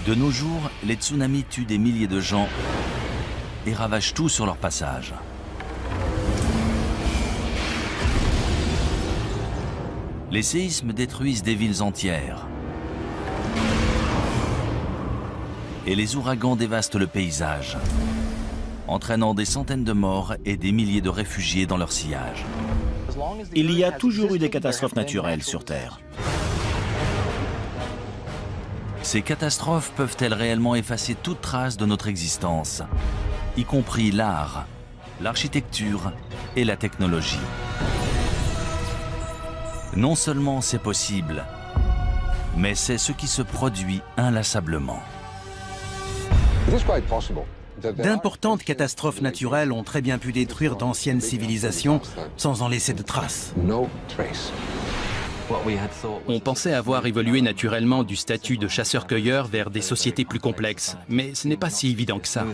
De nos jours, les tsunamis tuent des milliers de gens et ravagent tout sur leur passage. Les séismes détruisent des villes entières. Et les ouragans dévastent le paysage, entraînant des centaines de morts et des milliers de réfugiés dans leur sillage. Il y a toujours eu des catastrophes naturelles sur Terre. Ces catastrophes peuvent-elles réellement effacer toute trace de notre existence, y compris l'art, l'architecture et la technologie? Non seulement c'est possible, mais c'est ce qui se produit inlassablement. D'importantes catastrophes naturelles ont très bien pu détruire d'anciennes civilisations sans en laisser de traces. On pensait avoir évolué naturellement du statut de chasseur-cueilleur vers des sociétés plus complexes, mais ce n'est pas si évident que ça.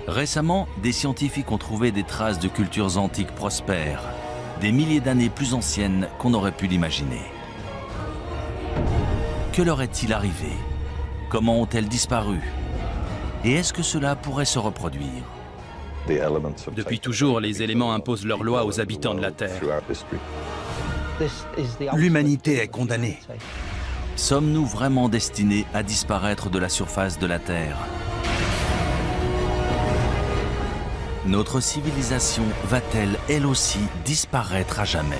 Récemment, des scientifiques ont trouvé des traces de cultures antiques prospères, des milliers d'années plus anciennes qu'on aurait pu l'imaginer. Que leur est-il arrivé? Comment ont-elles disparu? Et est-ce que cela pourrait se reproduire? Depuis toujours, les éléments imposent leurs lois aux habitants de la Terre. L'humanité est condamnée. Sommes-nous vraiment destinés à disparaître de la surface de la Terre? Notre civilisation va-t-elle, elle aussi, disparaître à jamais?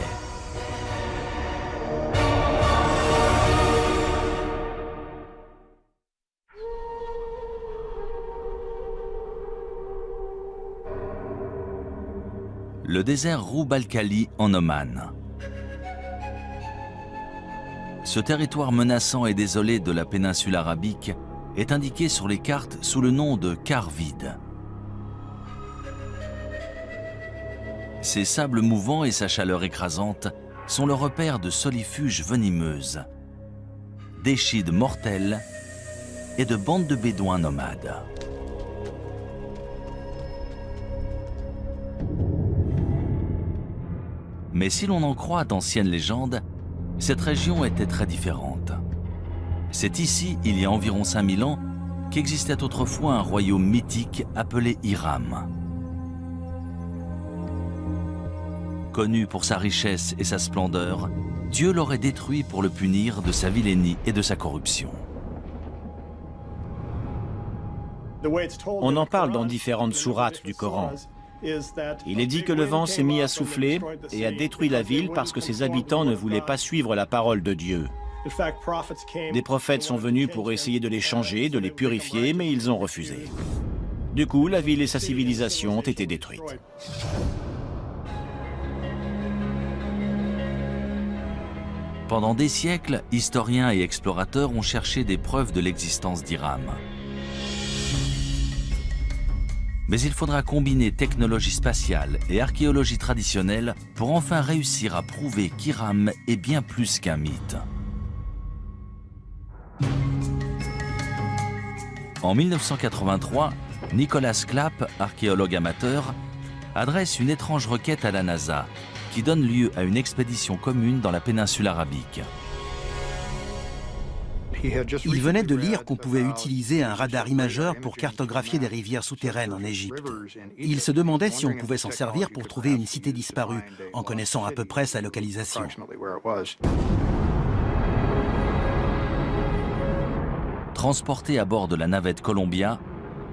Le désert Roub al-Khali en Oman. Ce territoire menaçant et désolé de la péninsule arabique est indiqué sur les cartes sous le nom de quart vide. Ses sables mouvants et sa chaleur écrasante sont le repère de solifuges venimeuses, d'échides mortelles et de bandes de bédouins nomades. Mais si l'on en croit d'anciennes légendes, cette région était très différente. C'est ici, il y a environ 5000 ans, qu'existait autrefois un royaume mythique appelé Hiram. Connu pour sa richesse et sa splendeur, Dieu l'aurait détruit pour le punir de sa vilainie et de sa corruption. On en parle dans différentes sourates du Coran. Il est dit que le vent s'est mis à souffler et a détruit la ville parce que ses habitants ne voulaient pas suivre la parole de Dieu. Des prophètes sont venus pour essayer de les changer, de les purifier, mais ils ont refusé. Du coup, la ville et sa civilisation ont été détruites. Pendant des siècles, historiens et explorateurs ont cherché des preuves de l'existence d'Hiram. Mais il faudra combiner technologie spatiale et archéologie traditionnelle pour enfin réussir à prouver qu'Hiram est bien plus qu'un mythe. En 1983, Nicholas Clapp, archéologue amateur, adresse une étrange requête à la NASA qui donne lieu à une expédition commune dans la péninsule arabique. Il venait de lire qu'on pouvait utiliser un radar imageur pour cartographier des rivières souterraines en Égypte. Il se demandait si on pouvait s'en servir pour trouver une cité disparue, en connaissant à peu près sa localisation. Transportée à bord de la navette Columbia,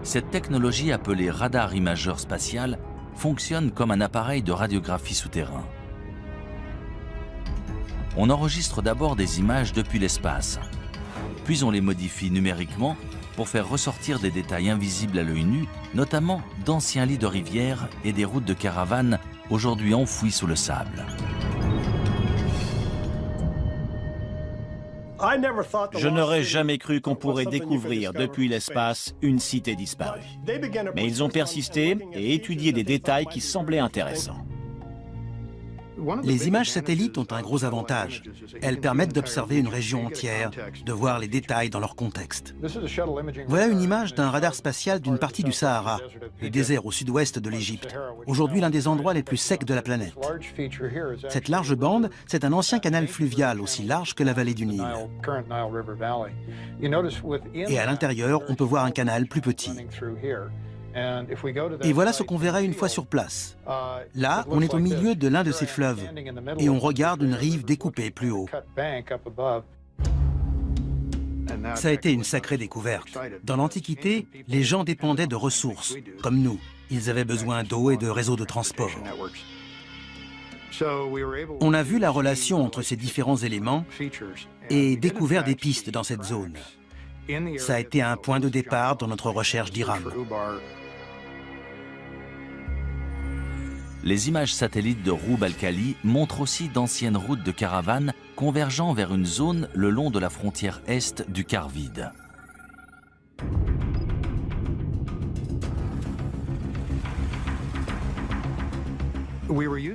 cette technologie appelée radar imageur spatial fonctionne comme un appareil de radiographie souterrain. On enregistre d'abord des images depuis l'espace, puis on les modifie numériquement pour faire ressortir des détails invisibles à l'œil nu, notamment d'anciens lits de rivières et des routes de caravanes aujourd'hui enfouies sous le sable. Je n'aurais jamais cru qu'on pourrait découvrir depuis l'espace une cité disparue. Mais ils ont persisté et étudié des détails qui semblaient intéressants. Les images satellites ont un gros avantage. Elles permettent d'observer une région entière, de voir les détails dans leur contexte. Voilà une image d'un radar spatial d'une partie du Sahara, le désert au sud-ouest de l'Égypte, aujourd'hui l'un des endroits les plus secs de la planète. Cette large bande, c'est un ancien canal fluvial aussi large que la vallée du Nil. Et à l'intérieur, on peut voir un canal plus petit. Et voilà ce qu'on verra une fois sur place. Là, on est au milieu de l'un de ces fleuves et on regarde une rive découpée plus haut. Ça a été une sacrée découverte. Dans l'Antiquité, les gens dépendaient de ressources, comme nous. Ils avaient besoin d'eau et de réseaux de transport. On a vu la relation entre ces différents éléments et découvert des pistes dans cette zone. Ça a été un point de départ dans notre recherche d'Iram. Les images satellites de Roub al-Khali montrent aussi d'anciennes routes de caravanes convergeant vers une zone le long de la frontière est du quart vide.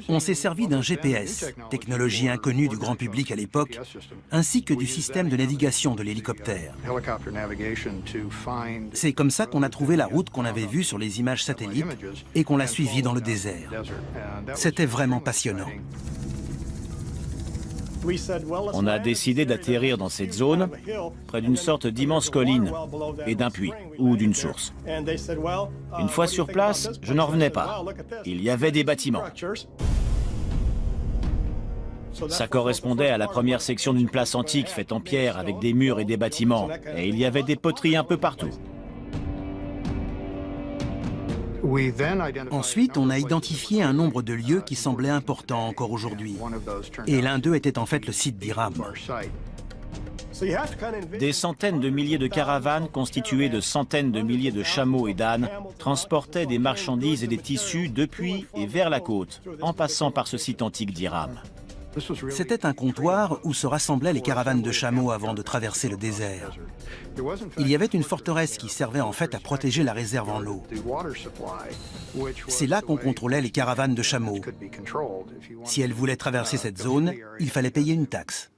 On s'est servi d'un GPS, technologie inconnue du grand public à l'époque, ainsi que du système de navigation de l'hélicoptère. C'est comme ça qu'on a trouvé la route qu'on avait vue sur les images satellites et qu'on l'a suivie dans le désert. C'était vraiment passionnant. On a décidé d'atterrir dans cette zone, près d'une sorte d'immense colline et d'un puits ou d'une source. Une fois sur place, je n'en revenais pas. Il y avait des bâtiments. Ça correspondait à la première section d'une place antique faite en pierre avec des murs et des bâtiments. Et il y avait des poteries un peu partout. Ensuite, on a identifié un nombre de lieux qui semblaient importants encore aujourd'hui. Et l'un d'eux était en fait le site d'Iram. Des centaines de milliers de caravanes constituées de centaines de milliers de chameaux et d'ânes transportaient des marchandises et des tissus depuis et vers la côte, en passant par ce site antique d'Iram. C'était un comptoir où se rassemblaient les caravanes de chameaux avant de traverser le désert. Il y avait une forteresse qui servait en fait à protéger la réserve en eau. C'est là qu'on contrôlait les caravanes de chameaux. Si elles voulaient traverser cette zone, il fallait payer une taxe.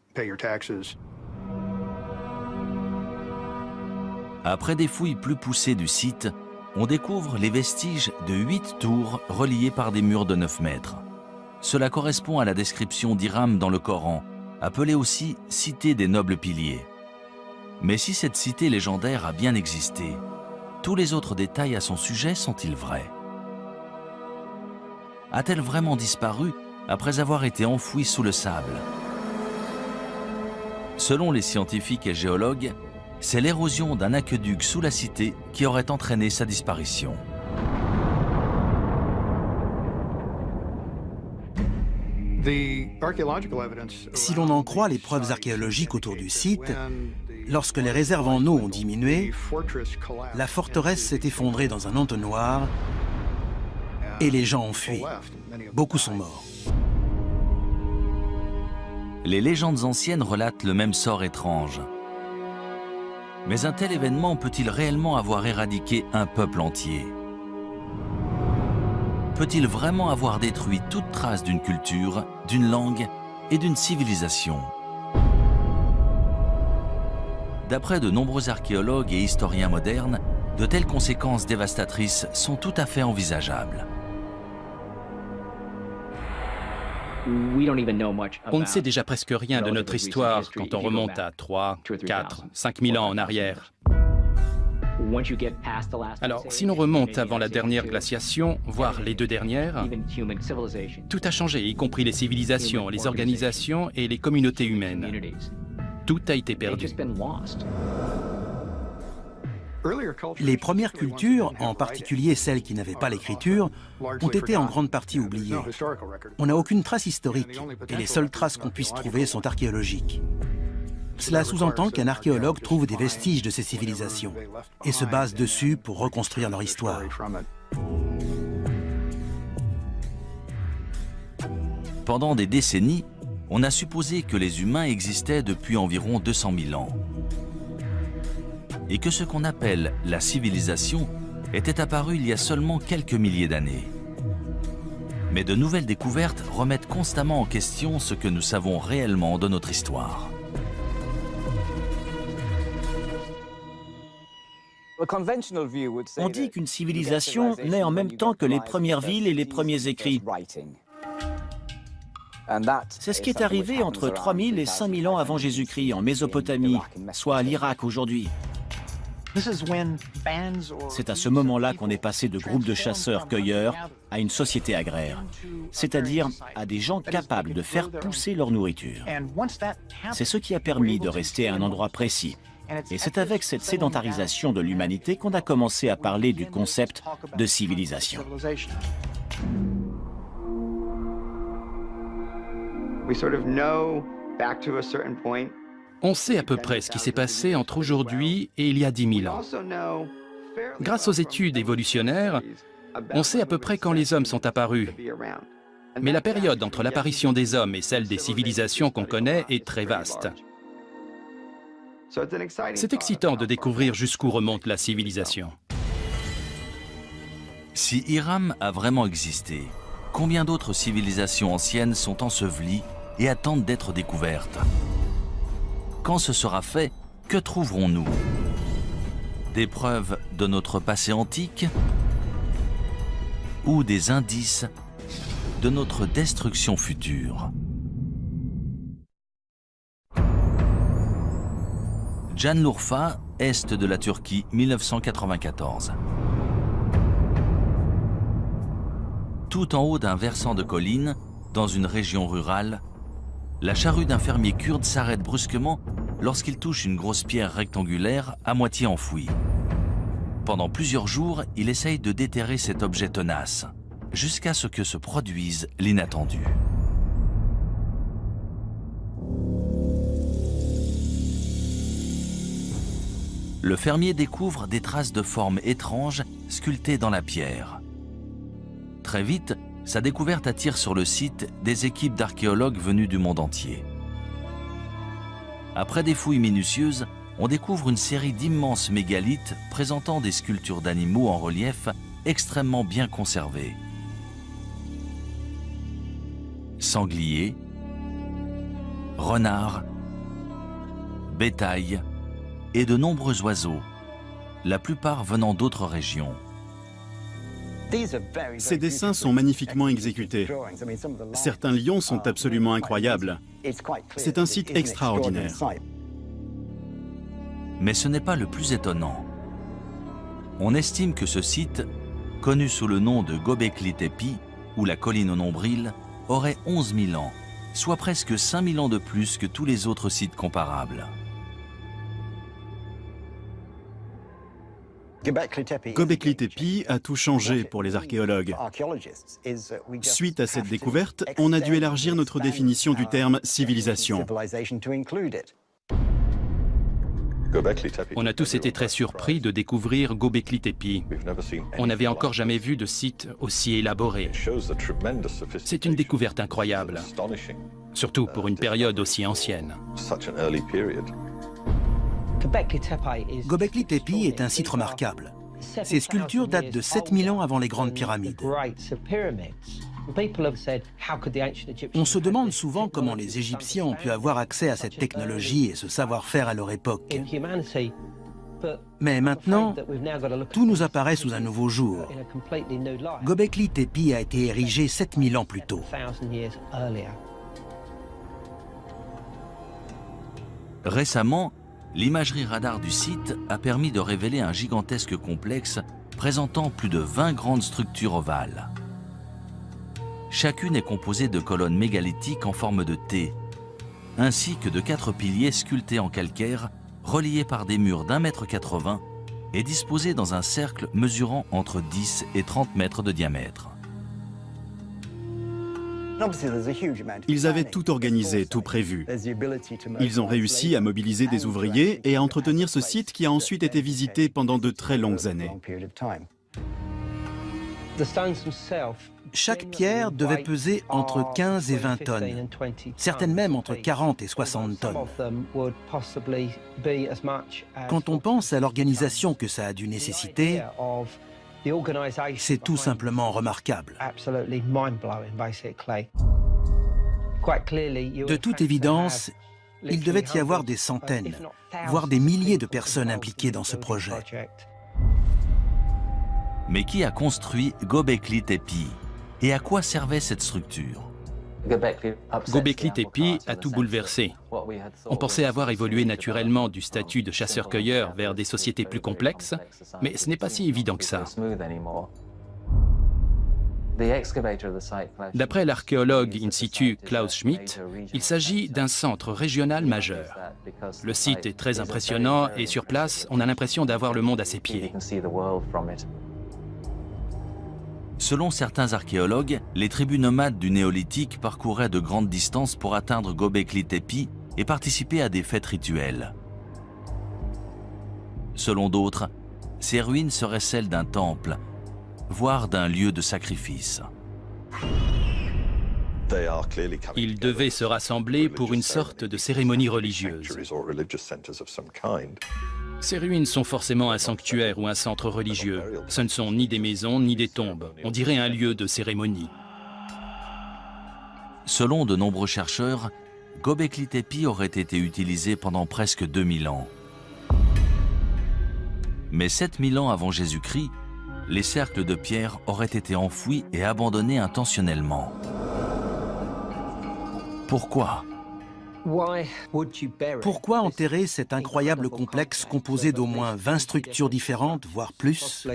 Après des fouilles plus poussées du site, on découvre les vestiges de 8 tours reliées par des murs de 9 mètres. Cela correspond à la description d'Iram dans le Coran, appelée aussi « cité des nobles piliers ». Mais si cette cité légendaire a bien existé, tous les autres détails à son sujet sont-ils vrais? A-t-elle vraiment disparu après avoir été enfouie sous le sable? Selon les scientifiques et géologues, c'est l'érosion d'un aqueduc sous la cité qui aurait entraîné sa disparition. Si l'on en croit les preuves archéologiques autour du site, lorsque les réserves en eau ont diminué, la forteresse s'est effondrée dans un entonnoir et les gens ont fui. Beaucoup sont morts. Les légendes anciennes relatent le même sort étrange. Mais un tel événement peut-il réellement avoir éradiqué un peuple entier? Peut-il vraiment avoir détruit toute trace d'une culture, d'une langue et d'une civilisation? D'après de nombreux archéologues et historiens modernes, de telles conséquences dévastatrices sont tout à fait envisageables. On ne sait déjà presque rien de notre histoire quand on remonte à 3, 4, 5 000 ans en arrière. Alors, si l'on remonte avant la dernière glaciation, voire les deux dernières, tout a changé, y compris les civilisations, les organisations et les communautés humaines. Tout a été perdu. Les premières cultures, en particulier celles qui n'avaient pas l'écriture, ont été en grande partie oubliées. On n'a aucune trace historique, et les seules traces qu'on puisse trouver sont archéologiques. Cela sous-entend qu'un archéologue trouve des vestiges de ces civilisations et se base dessus pour reconstruire leur histoire. Pendant des décennies, on a supposé que les humains existaient depuis environ 200 000 ans. Et que ce qu'on appelle la civilisation était apparu il y a seulement quelques milliers d'années. Mais de nouvelles découvertes remettent constamment en question ce que nous savons réellement de notre histoire. On dit qu'une civilisation naît en même temps que les premières villes et les premiers écrits. C'est ce qui est arrivé entre 3000 et 5000 ans avant Jésus-Christ en Mésopotamie, soit à l'Irak aujourd'hui. C'est à ce moment-là qu'on est passé de groupes de chasseurs-cueilleurs à une société agraire, c'est-à-dire à des gens capables de faire pousser leur nourriture. C'est ce qui a permis de rester à un endroit précis. Et c'est avec cette sédentarisation de l'humanité qu'on a commencé à parler du concept de civilisation. On sait à peu près ce qui s'est passé entre aujourd'hui et il y a 10 000 ans. Grâce aux études évolutionnaires, on sait à peu près quand les hommes sont apparus. Mais la période entre l'apparition des hommes et celle des civilisations qu'on connaît est très vaste. C'est excitant de découvrir jusqu'où remonte la civilisation. Si Hiram a vraiment existé, combien d'autres civilisations anciennes sont ensevelies et attendent d'être découvertes? Quand ce sera fait, que trouverons-nous? Des preuves de notre passé antique ou des indices de notre destruction future? Şanlıurfa, est de la Turquie, 1994. Tout en haut d'un versant de colline, dans une région rurale, la charrue d'un fermier kurde s'arrête brusquement lorsqu'il touche une grosse pierre rectangulaire à moitié enfouie. Pendant plusieurs jours, il essaye de déterrer cet objet tenace, jusqu'à ce que se produise l'inattendu. Le fermier découvre des traces de formes étranges sculptées dans la pierre. Très vite, sa découverte attire sur le site des équipes d'archéologues venus du monde entier. Après des fouilles minutieuses, on découvre une série d'immenses mégalithes présentant des sculptures d'animaux en relief extrêmement bien conservées. Sangliers, renards, bétail et de nombreux oiseaux, la plupart venant d'autres régions. Ces dessins sont magnifiquement exécutés. Certains lions sont absolument incroyables. C'est un site extraordinaire. Mais ce n'est pas le plus étonnant. On estime que ce site, connu sous le nom de Göbekli Tepe, ou la colline au nombril, aurait 11 000 ans, soit presque 5 000 ans de plus que tous les autres sites comparables. Göbekli Tepe a tout changé pour les archéologues. Suite à cette découverte, on a dû élargir notre définition du terme civilisation. On a tous été très surpris de découvrir Göbekli Tepe. On n'avait encore jamais vu de site aussi élaboré. C'est une découverte incroyable, surtout pour une période aussi ancienne. Göbekli Tepe est un site remarquable. Ces sculptures datent de 7000 ans avant les grandes pyramides. On se demande souvent comment les Égyptiens ont pu avoir accès à cette technologie et ce savoir-faire à leur époque. Mais maintenant, tout nous apparaît sous un nouveau jour. Göbekli Tepe a été érigé 7000 ans plus tôt. Récemment, l'imagerie radar du site a permis de révéler un gigantesque complexe présentant plus de 20 grandes structures ovales. Chacune est composée de colonnes mégalithiques en forme de T, ainsi que de 4 piliers sculptés en calcaire, reliés par des murs d'1,80 m et disposés dans un cercle mesurant entre 10 et 30 mètres de diamètre. Ils avaient tout organisé, tout prévu. Ils ont réussi à mobiliser des ouvriers et à entretenir ce site qui a ensuite été visité pendant de très longues années. Chaque pierre devait peser entre 15 et 20 tonnes, certaines même entre 40 et 60 tonnes. Quand on pense à l'organisation que ça a dû nécessiter, C'est tout simplement remarquable. De toute évidence, il devait y avoir des centaines, voire des milliers de personnes impliquées dans ce projet. Mais qui a construit Göbekli Tepe? Et à quoi servait cette structure? Göbekli Tepe a tout bouleversé. On pensait avoir évolué naturellement du statut de chasseur-cueilleur vers des sociétés plus complexes, mais ce n'est pas si évident que ça. D'après l'archéologue in situ Klaus Schmidt, il s'agit d'un centre régional majeur. Le site est très impressionnant et sur place, on a l'impression d'avoir le monde à ses pieds. Selon certains archéologues, les tribus nomades du néolithique parcouraient de grandes distances pour atteindre Göbekli Tepe et participer à des fêtes rituelles. Selon d'autres, ces ruines seraient celles d'un temple, voire d'un lieu de sacrifice. Ils devaient se rassembler pour une sorte de cérémonie religieuse. Ces ruines sont forcément un sanctuaire ou un centre religieux. Ce ne sont ni des maisons ni des tombes. On dirait un lieu de cérémonie. Selon de nombreux chercheurs, Göbekli Tepe aurait été utilisé pendant presque 2000 ans. Mais 7000 ans avant Jésus-Christ, les cercles de pierre auraient été enfouis et abandonnés intentionnellement. Pourquoi? Pourquoi enterrer cet incroyable complexe composé d'au moins 20 structures différentes, voire plus?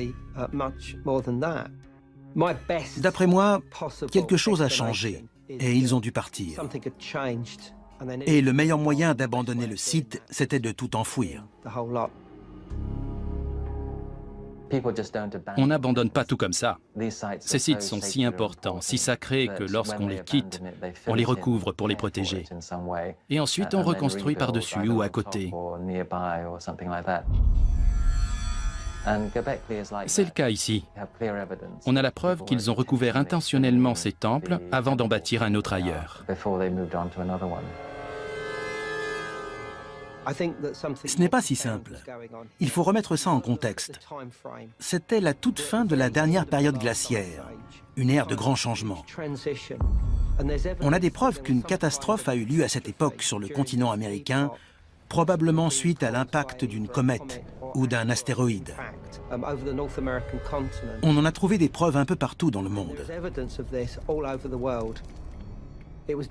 D'après moi, quelque chose a changé et ils ont dû partir. Et le meilleur moyen d'abandonner le site, c'était de tout enfouir. On n'abandonne pas tout comme ça. Ces sites sont si importants, si sacrés que lorsqu'on les quitte, on les recouvre pour les protéger. Et ensuite, on reconstruit par-dessus ou à côté. C'est le cas ici. On a la preuve qu'ils ont recouvert intentionnellement ces temples avant d'en bâtir un autre ailleurs. Ce n'est pas si simple. Il faut remettre ça en contexte. C'était la toute fin de la dernière période glaciaire, une ère de grands changements. On a des preuves qu'une catastrophe a eu lieu à cette époque sur le continent américain, probablement suite à l'impact d'une comète ou d'un astéroïde. On en a trouvé des preuves un peu partout dans le monde.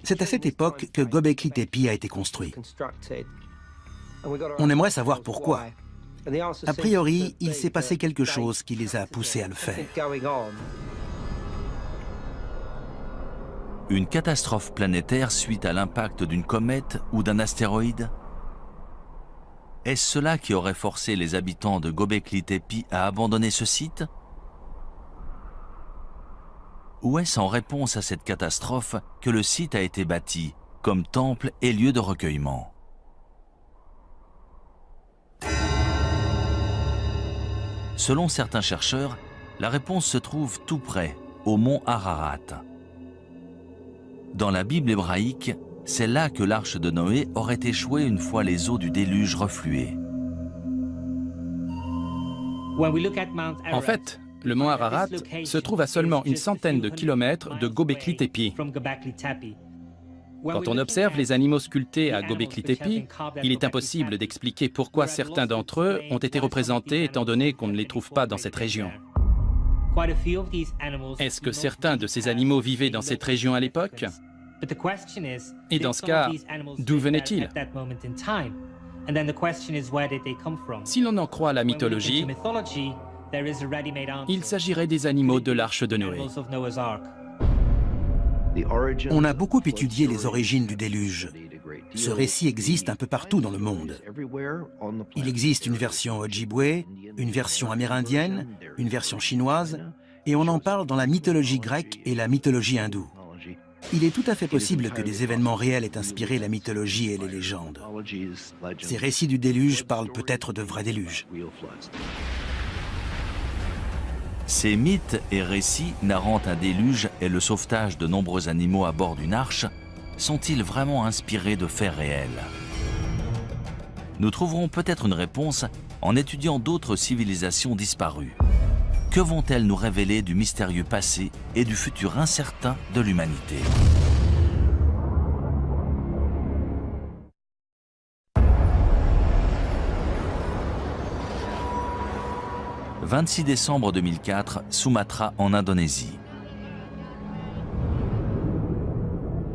C'est à cette époque que Göbekli Tepe a été construit. On aimerait savoir pourquoi. A priori, il s'est passé quelque chose qui les a poussés à le faire. Une catastrophe planétaire suite à l'impact d'une comète ou d'un astéroïde? Est-ce cela qui aurait forcé les habitants de Göbekli Tepe à abandonner ce site? Ou est-ce en réponse à cette catastrophe que le site a été bâti comme temple et lieu de recueillement? Selon certains chercheurs, la réponse se trouve tout près, au mont Ararat. Dans la Bible hébraïque, c'est là que l'arche de Noé aurait échoué une fois les eaux du déluge refluées. En fait, le mont Ararat se trouve à seulement une centaine de kilomètres de Göbekli Tepe. Quand on observe les animaux sculptés à Göbekli Tepe, il est impossible d'expliquer pourquoi certains d'entre eux ont été représentés étant donné qu'on ne les trouve pas dans cette région. Est-ce que certains de ces animaux vivaient dans cette région à l'époque? Et dans ce cas, d'où venaient-ils? Si l'on en croit la mythologie, il s'agirait des animaux de l'arche de Noé. On a beaucoup étudié les origines du déluge. Ce récit existe un peu partout dans le monde. Il existe une version ojibwé, une version amérindienne, une version chinoise, et on en parle dans la mythologie grecque et la mythologie hindoue. Il est tout à fait possible que des événements réels aient inspiré la mythologie et les légendes. Ces récits du déluge parlent peut-être de vrais déluges. Ces mythes et récits narrant un déluge et le sauvetage de nombreux animaux à bord d'une arche sont-ils vraiment inspirés de faits réels? Nous trouverons peut-être une réponse en étudiant d'autres civilisations disparues. Que Que vont-elles nous révéler du mystérieux passé et du futur incertain de l'humanité? « 26 décembre 2004, Sumatra en Indonésie.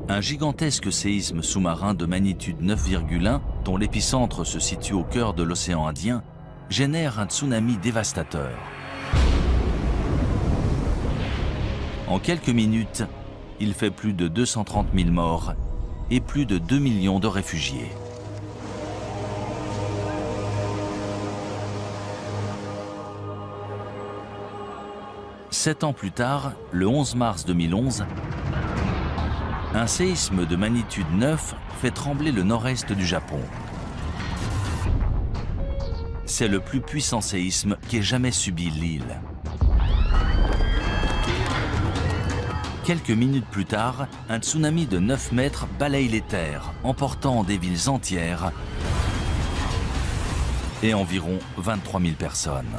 Un gigantesque séisme sous-marin de magnitude 9,1, dont l'épicentre se situe au cœur de l'océan Indien, génère un tsunami dévastateur. En quelques minutes, il fait plus de 230 000 morts et plus de 2 millions de réfugiés. Sept ans plus tard, le 11 mars 2011, un séisme de magnitude 9 fait trembler le nord-est du Japon. C'est le plus puissant séisme qu'ait jamais subi l'île. Quelques minutes plus tard, un tsunami de 9 mètres balaye les terres, emportant des villes entières et environ 23 000 personnes.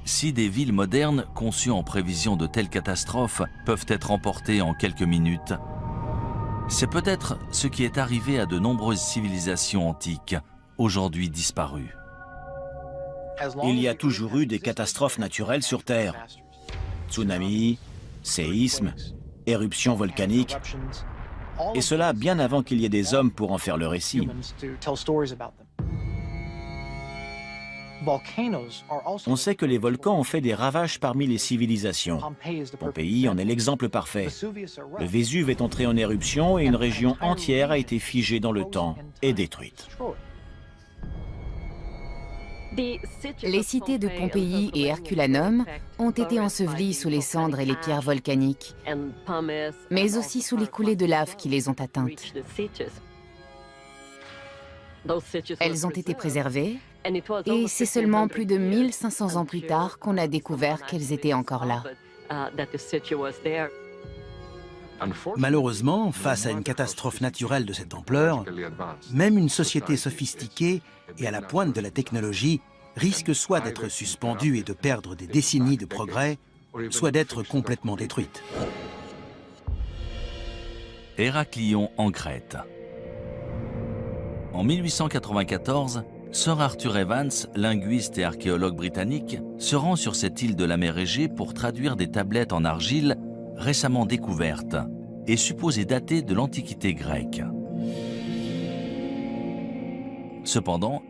Si des villes modernes conçues en prévision de telles catastrophes peuvent être emportées en quelques minutes, c'est peut-être ce qui est arrivé à de nombreuses civilisations antiques, aujourd'hui disparues. Il y a toujours eu des catastrophes naturelles sur Terre. Tsunamis, séismes, éruptions volcaniques, et cela bien avant qu'il y ait des hommes pour en faire le récit. On sait que les volcans ont fait des ravages parmi les civilisations. Pompéi en est l'exemple parfait. Le Vésuve est entré en éruption et une région entière a été figée dans le temps et détruite. Les cités de Pompéi et Herculanum ont été ensevelies sous les cendres et les pierres volcaniques, mais aussi sous les coulées de lave qui les ont atteintes. Elles ont été préservées, et c'est seulement plus de 1500 ans plus tard qu'on a découvert qu'elles étaient encore là. Malheureusement, face à une catastrophe naturelle de cette ampleur, même une société sophistiquée et à la pointe de la technologie risque soit d'être suspendue et de perdre des décennies de progrès, soit d'être complètement détruite. Héraclion en Crète. En 1894, Sir Arthur Evans, linguiste et archéologue britannique, se rend sur cette île de la mer Égée pour traduire des tablettes en argile récemment découvertes et supposées datées de l'Antiquité grecque. Cependant,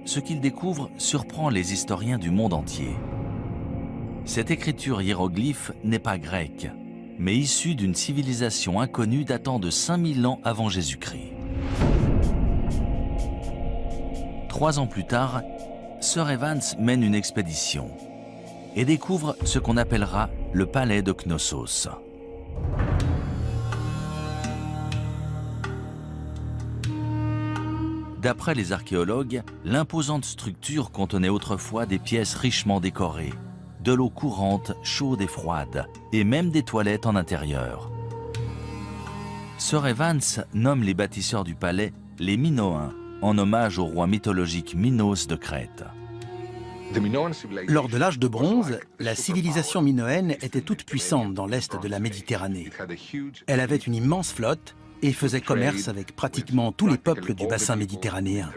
ce qu'il découvre surprend les historiens du monde entier. Cette écriture hiéroglyphe n'est pas grecque, mais issue d'une civilisation inconnue datant de 5000 ans avant Jésus-Christ. 3 ans plus tard, Sir Evans mène une expédition et découvre ce qu'on appellera le palais de Knossos. D'après les archéologues, l'imposante structure contenait autrefois des pièces richement décorées, de l'eau courante, chaude et froide, et même des toilettes en intérieur. Sir Evans nomme les bâtisseurs du palais les Minoens, en hommage au roi mythologique Minos de Crète. Lors de l'âge de bronze, la civilisation minoenne était toute puissante dans l'est de la Méditerranée. Elle avait une immense flotte et faisait commerce avec pratiquement tous les peuples du bassin méditerranéen.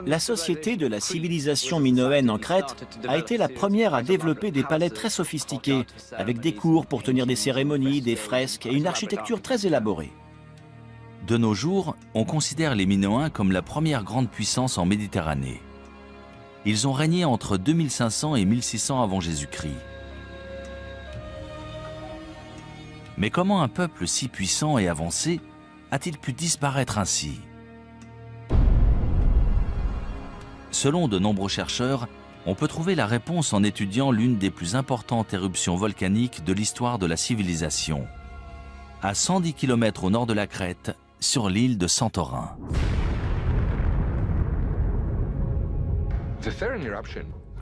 La société de la civilisation minoenne en Crète a été la première à développer des palais très sophistiqués, avec des cours pour tenir des cérémonies, des fresques et une architecture très élaborée. De nos jours, on considère les Minoens comme la première grande puissance en Méditerranée. Ils ont régné entre 2500 et 1600 avant Jésus-Christ. Mais comment un peuple si puissant et avancé a-t-il pu disparaître ainsi? Selon de nombreux chercheurs, on peut trouver la réponse en étudiant l'une des plus importantes éruptions volcaniques de l'histoire de la civilisation, à 110 km au nord de la Crète, sur l'île de Santorin.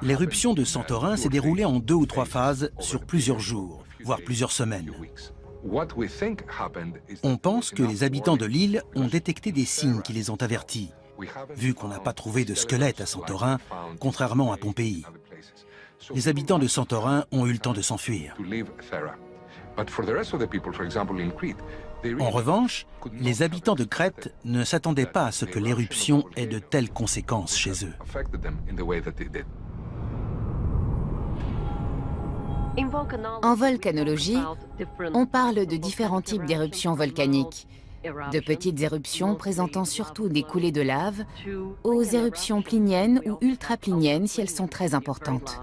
L'éruption de Santorin s'est déroulée en 2 ou 3 phases sur plusieurs jours, voire plusieurs semaines. On pense que les habitants de l'île ont détecté des signes qui les ont avertis, vu qu'on n'a pas trouvé de squelette à Santorin, contrairement à Pompéi. Les habitants de Santorin ont eu le temps de s'enfuir. En revanche, les habitants de Crète ne s'attendaient pas à ce que l'éruption ait de telles conséquences chez eux. En volcanologie, on parle de différents types d'éruptions volcaniques, de petites éruptions présentant surtout des coulées de lave, aux éruptions pliniennes ou ultrapliniennes si elles sont très importantes.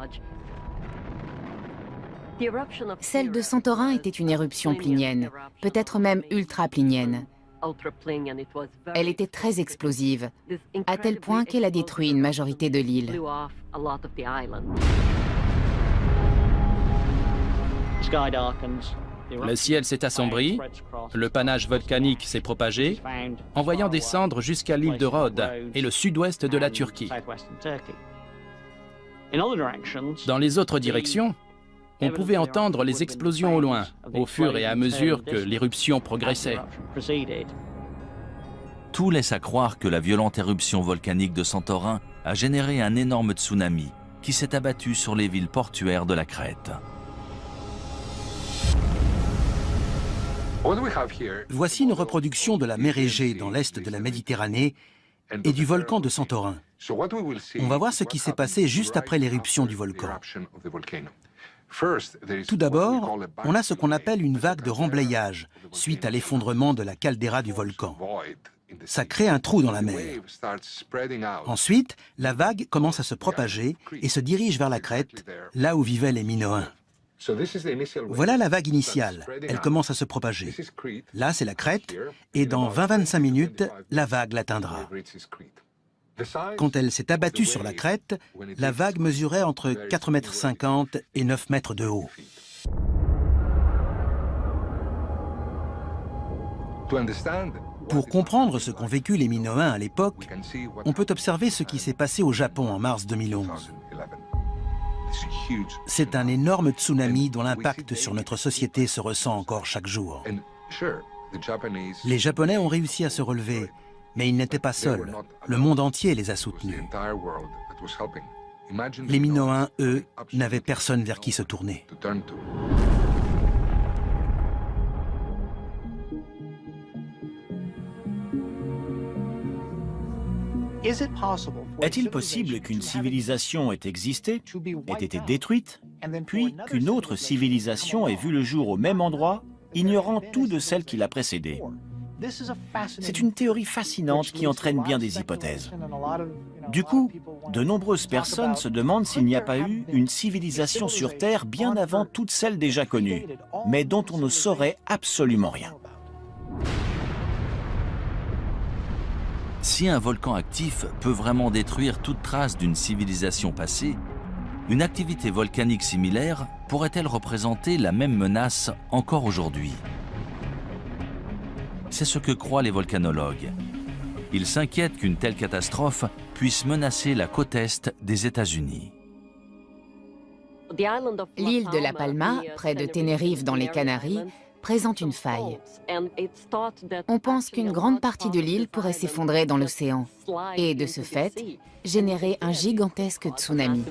Celle de Santorin était une éruption plinienne, peut-être même ultraplinienne. Elle était très explosive, à tel point qu'elle a détruit une majorité de l'île. Le ciel s'est assombri, le panache volcanique s'est propagé, envoyant des cendres jusqu'à l'île de Rhodes et le sud-ouest de la Turquie. Dans les autres directions, on pouvait entendre les explosions au loin, au fur et à mesure que l'éruption progressait. Tout laisse à croire que la violente éruption volcanique de Santorin a généré un énorme tsunami qui s'est abattu sur les villes portuaires de la Crète. Voici une reproduction de la mer Égée dans l'est de la Méditerranée et du volcan de Santorin. On va voir ce qui s'est passé juste après l'éruption du volcan. Tout d'abord, on a ce qu'on appelle une vague de remblayage suite à l'effondrement de la caldeira du volcan. Ça crée un trou dans la mer. Ensuite, la vague commence à se propager et se dirige vers la Crète, là où vivaient les Minoens. Voilà la vague initiale, elle commence à se propager. Là, c'est la Crète, et dans 20-25 minutes, la vague l'atteindra. Quand elle s'est abattue sur la Crète, la vague mesurait entre 4,50 m et 9 m de haut. Pour comprendre ce qu'ont vécu les Minoens à l'époque, on peut observer ce qui s'est passé au Japon en mars 2011. C'est un énorme tsunami dont l'impact sur notre société se ressent encore chaque jour. Les Japonais ont réussi à se relever, mais ils n'étaient pas seuls. Le monde entier les a soutenus. Les Minoens, eux, n'avaient personne vers qui se tourner. Est-il possible qu'une civilisation ait existé, ait été détruite, puis qu'une autre civilisation ait vu le jour au même endroit, ignorant tout de celle qui l'a précédée? C'est une théorie fascinante qui entraîne bien des hypothèses. Du coup, de nombreuses personnes se demandent s'il n'y a pas eu une civilisation sur Terre bien avant toutes celles déjà connues, mais dont on ne saurait absolument rien. Si un volcan actif peut vraiment détruire toute trace d'une civilisation passée, une activité volcanique similaire pourrait-elle représenter la même menace encore aujourd'hui? C'est ce que croient les volcanologues. Ils s'inquiètent qu'une telle catastrophe puisse menacer la côte est des États-Unis. L'île de La Palma, près de Tenerife dans les Canaries, présente une faille. On pense qu'une grande partie de l'île pourrait s'effondrer dans l'océan et, de ce fait, générer un gigantesque tsunami.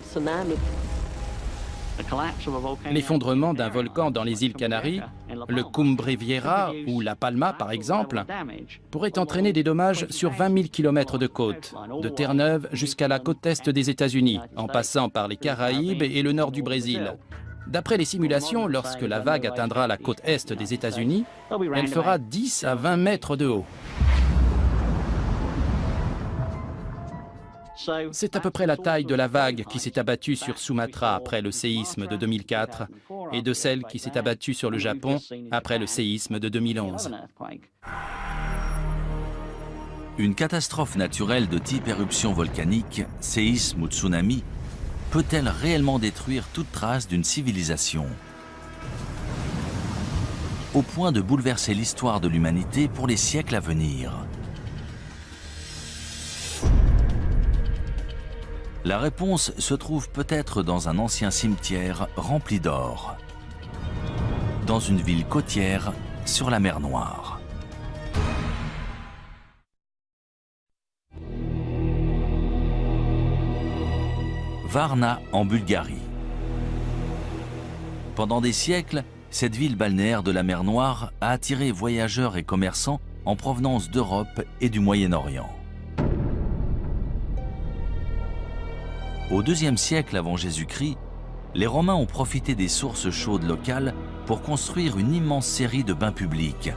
L'effondrement d'un volcan dans les îles Canaries, le Cumbre Vieja ou La Palma par exemple, pourrait entraîner des dommages sur 20 000 km de côte, de Terre-Neuve jusqu'à la côte est des États-Unis, en passant par les Caraïbes et le nord du Brésil. D'après les simulations, lorsque la vague atteindra la côte est des États-Unis, elle fera 10 à 20 mètres de haut. C'est à peu près la taille de la vague qui s'est abattue sur Sumatra après le séisme de 2004 et de celle qui s'est abattue sur le Japon après le séisme de 2011. Une catastrophe naturelle de type éruption volcanique, séisme ou tsunami, peut-elle réellement détruire toute trace d'une civilisation? Au point de bouleverser l'histoire de l'humanité pour les siècles à venir. La réponse se trouve peut-être dans un ancien cimetière rempli d'or. dans une ville côtière sur la mer Noire. Varna en Bulgarie. Pendant des siècles, cette ville balnéaire de la mer Noire a attiré voyageurs et commerçants en provenance d'Europe et du Moyen-Orient. Au IIe siècle avant Jésus-Christ, les Romains ont profité des sources chaudes locales pour construire une immense série de bains publics.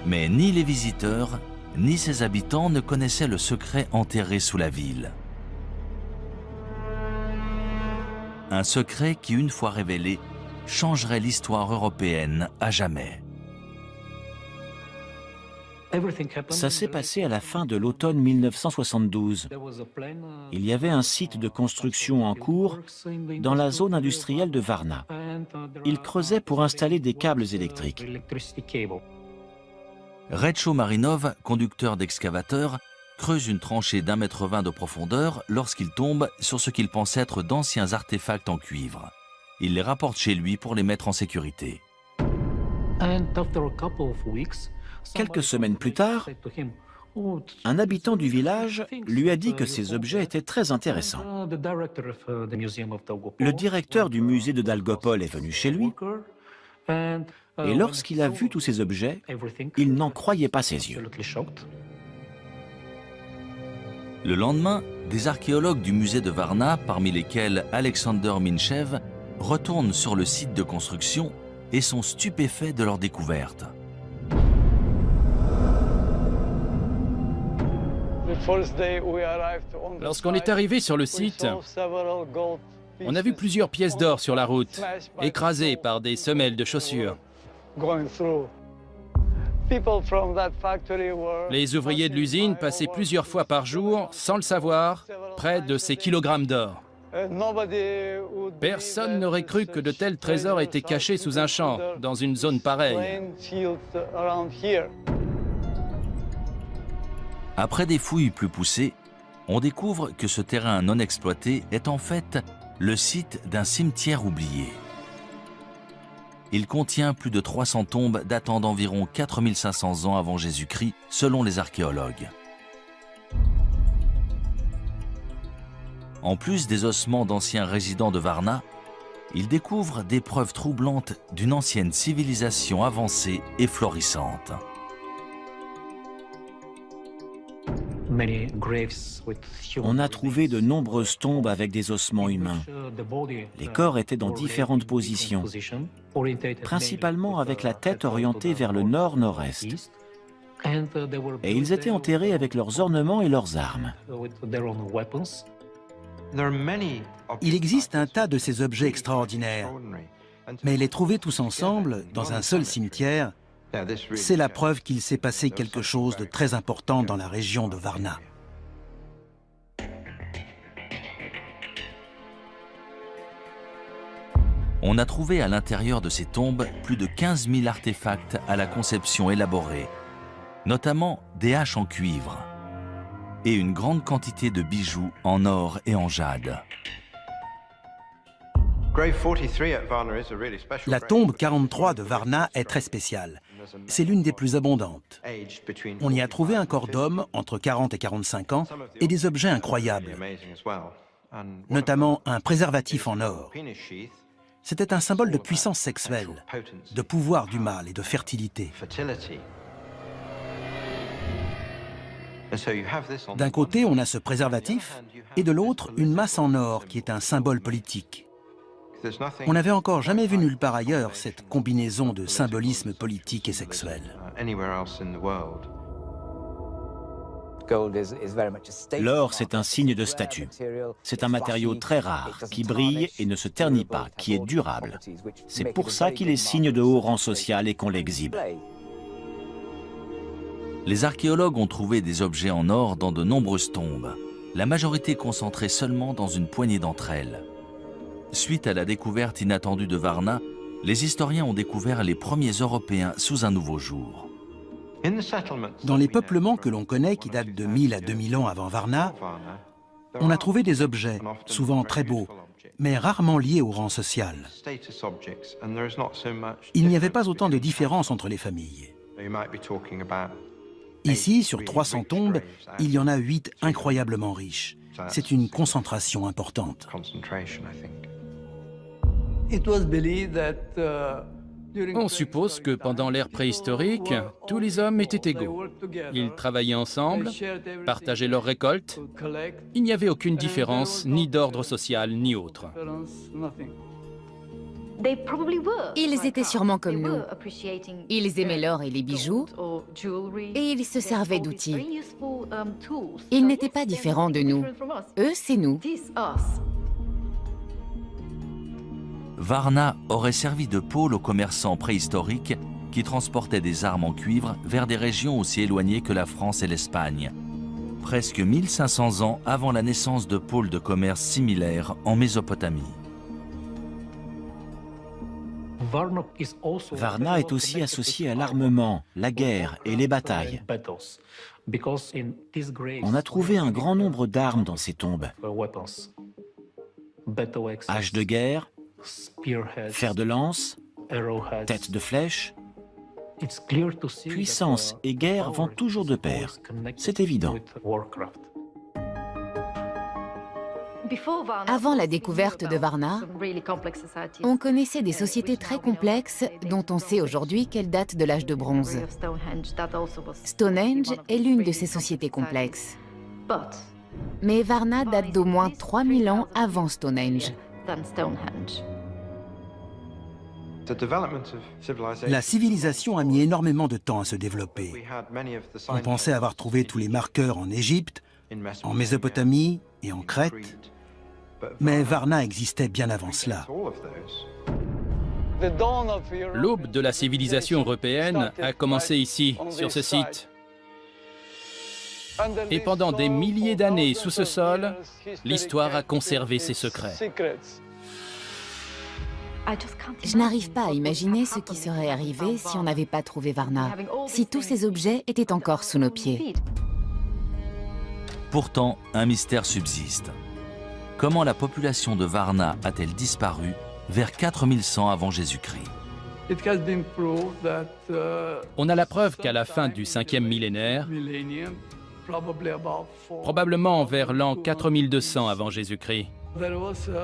Mais ni les visiteurs, ni ses habitants ne connaissaient le secret enterré sous la ville. Un secret qui, une fois révélé, changerait l'histoire européenne à jamais. Ça s'est passé à la fin de l'automne 1972. Il y avait un site de construction en cours dans la zone industrielle de Varna. Ils creusaient pour installer des câbles électriques. Retcho Marinov, conducteur d'excavateur, creuse une tranchée d'1,20 m de profondeur lorsqu'il tombe sur ce qu'il pense être d'anciens artefacts en cuivre. Il les rapporte chez lui pour les mettre en sécurité. Quelques semaines plus tard, un habitant du village lui a dit que ces objets étaient très intéressants. Le directeur du musée de Dalgopol est venu chez lui, et lorsqu'il a vu tous ces objets, il n'en croyait pas ses yeux. Le lendemain, des archéologues du musée de Varna, parmi lesquels Alexander Minchev, retournent sur le site de construction et sont stupéfaits de leur découverte. Lorsqu'on est arrivé sur le site, on a vu plusieurs pièces d'or sur la route, écrasées par des semelles de chaussures. Les ouvriers de l'usine passaient plusieurs fois par jour, sans le savoir, près de ces kilogrammes d'or. Personne n'aurait cru que de tels trésors étaient cachés sous un champ, dans une zone pareille. Après des fouilles plus poussées, on découvre que ce terrain non exploité est en fait le site d'un cimetière oublié. Il contient plus de 300 tombes datant d'environ 4500 ans avant Jésus-Christ, selon les archéologues. En plus des ossements d'anciens résidents de Varna, ils découvrent des preuves troublantes d'une ancienne civilisation avancée et florissante. On a trouvé de nombreuses tombes avec des ossements humains. Les corps étaient dans différentes positions, principalement avec la tête orientée vers le nord-nord-est. Et ils étaient enterrés avec leurs ornements et leurs armes. Il existe un tas de ces objets extraordinaires, mais les trouver tous ensemble, dans un seul cimetière, c'est la preuve qu'il s'est passé quelque chose de très important dans la région de Varna. On a trouvé à l'intérieur de ces tombes plus de 15 000 artefacts à la conception élaborée, notamment des haches en cuivre et une grande quantité de bijoux en or et en jade. La tombe 43 de Varna est très spéciale. C'est l'une des plus abondantes. On y a trouvé un corps d'homme entre 40 et 45 ans et des objets incroyables, notamment un préservatif en or. C'était un symbole de puissance sexuelle, de pouvoir du mâle et de fertilité. D'un côté, on a ce préservatif, et de l'autre, une masse en or qui est un symbole politique. On n'avait encore jamais vu nulle part ailleurs cette combinaison de symbolisme politique et sexuel. L'or, c'est un signe de statut. C'est un matériau très rare, qui brille et ne se ternit pas, qui est durable. C'est pour ça qu'il est signe de haut rang social et qu'on l'exhibe. Les archéologues ont trouvé des objets en or dans de nombreuses tombes, la majorité concentrée seulement dans une poignée d'entre elles. Suite à la découverte inattendue de Varna, les historiens ont découvert les premiers Européens sous un nouveau jour. Dans les peuplements que l'on connaît, qui datent de 1000 à 2000 ans avant Varna, on a trouvé des objets, souvent très beaux, mais rarement liés au rang social. Il n'y avait pas autant de différence entre les familles. Ici, sur 300 tombes, il y en a 8 incroyablement riches. C'est une concentration importante. On suppose que pendant l'ère préhistorique, tous les hommes étaient égaux. Ils travaillaient ensemble, partageaient leurs récoltes. Il n'y avait aucune différence, ni d'ordre social, ni autre. Ils étaient sûrement comme nous. Ils aimaient l'or et les bijoux, et ils se servaient d'outils. Ils n'étaient pas différents de nous. Eux, c'est nous. Varna aurait servi de pôle aux commerçants préhistoriques qui transportaient des armes en cuivre vers des régions aussi éloignées que la France et l'Espagne. Presque 1500 ans avant la naissance de pôles de commerce similaires en Mésopotamie. Varna est aussi associé à l'armement, la guerre et les batailles. On a trouvé un grand nombre d'armes dans ces tombes. Haches de guerre, fer de lance, tête de flèche. Puissance et guerre vont toujours de pair. C'est évident. Avant la découverte de Varna, on connaissait des sociétés très complexes dont on sait aujourd'hui qu'elles datent de l'âge de bronze. Stonehenge est l'une de ces sociétés complexes. Mais Varna date d'au moins 3000 ans avant Stonehenge. La civilisation a mis énormément de temps à se développer. On pensait avoir trouvé tous les marqueurs en Égypte, en Mésopotamie et en Crète, mais Varna existait bien avant cela. L'aube de la civilisation européenne a commencé ici, sur ce site. Et pendant des milliers d'années sous ce sol, l'histoire a conservé ses secrets. Je n'arrive pas à imaginer ce qui serait arrivé si on n'avait pas trouvé Varna, si tous ces objets étaient encore sous nos pieds. Pourtant, un mystère subsiste. Comment la population de Varna a-t-elle disparu vers 4100 avant Jésus-Christ? On a la preuve qu'à la fin du 5e millénaire, probablement vers l'an 4200 avant Jésus-Christ,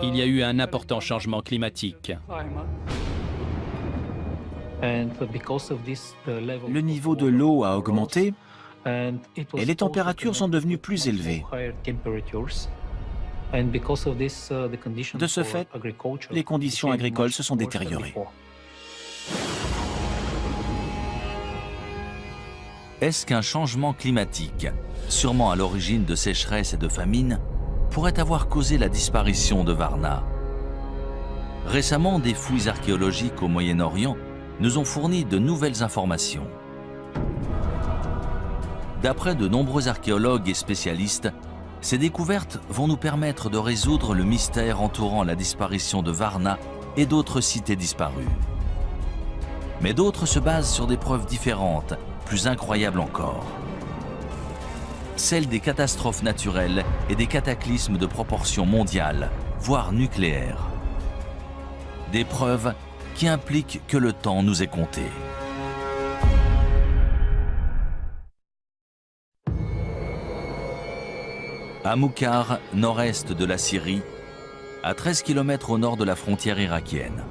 il y a eu un important changement climatique. Le niveau de l'eau a augmenté et les températures sont devenues plus élevées. De ce fait, les conditions agricoles se sont détériorées. Est-ce qu'un changement climatique, sûrement à l'origine de sécheresses et de famines, pourrait avoir causé la disparition de Varna? Récemment, des fouilles archéologiques au Moyen-Orient nous ont fourni de nouvelles informations. D'après de nombreux archéologues et spécialistes, ces découvertes vont nous permettre de résoudre le mystère entourant la disparition de Varna et d'autres cités disparues. Mais d'autres se basent sur des preuves différentes, plus incroyables encore. Celles des catastrophes naturelles et des cataclysmes de proportions mondiales, voire nucléaires. Des preuves qui impliquent que le temps nous est compté. À Moukhar, nord-est de la Syrie, à 13 km au nord de la frontière irakienne.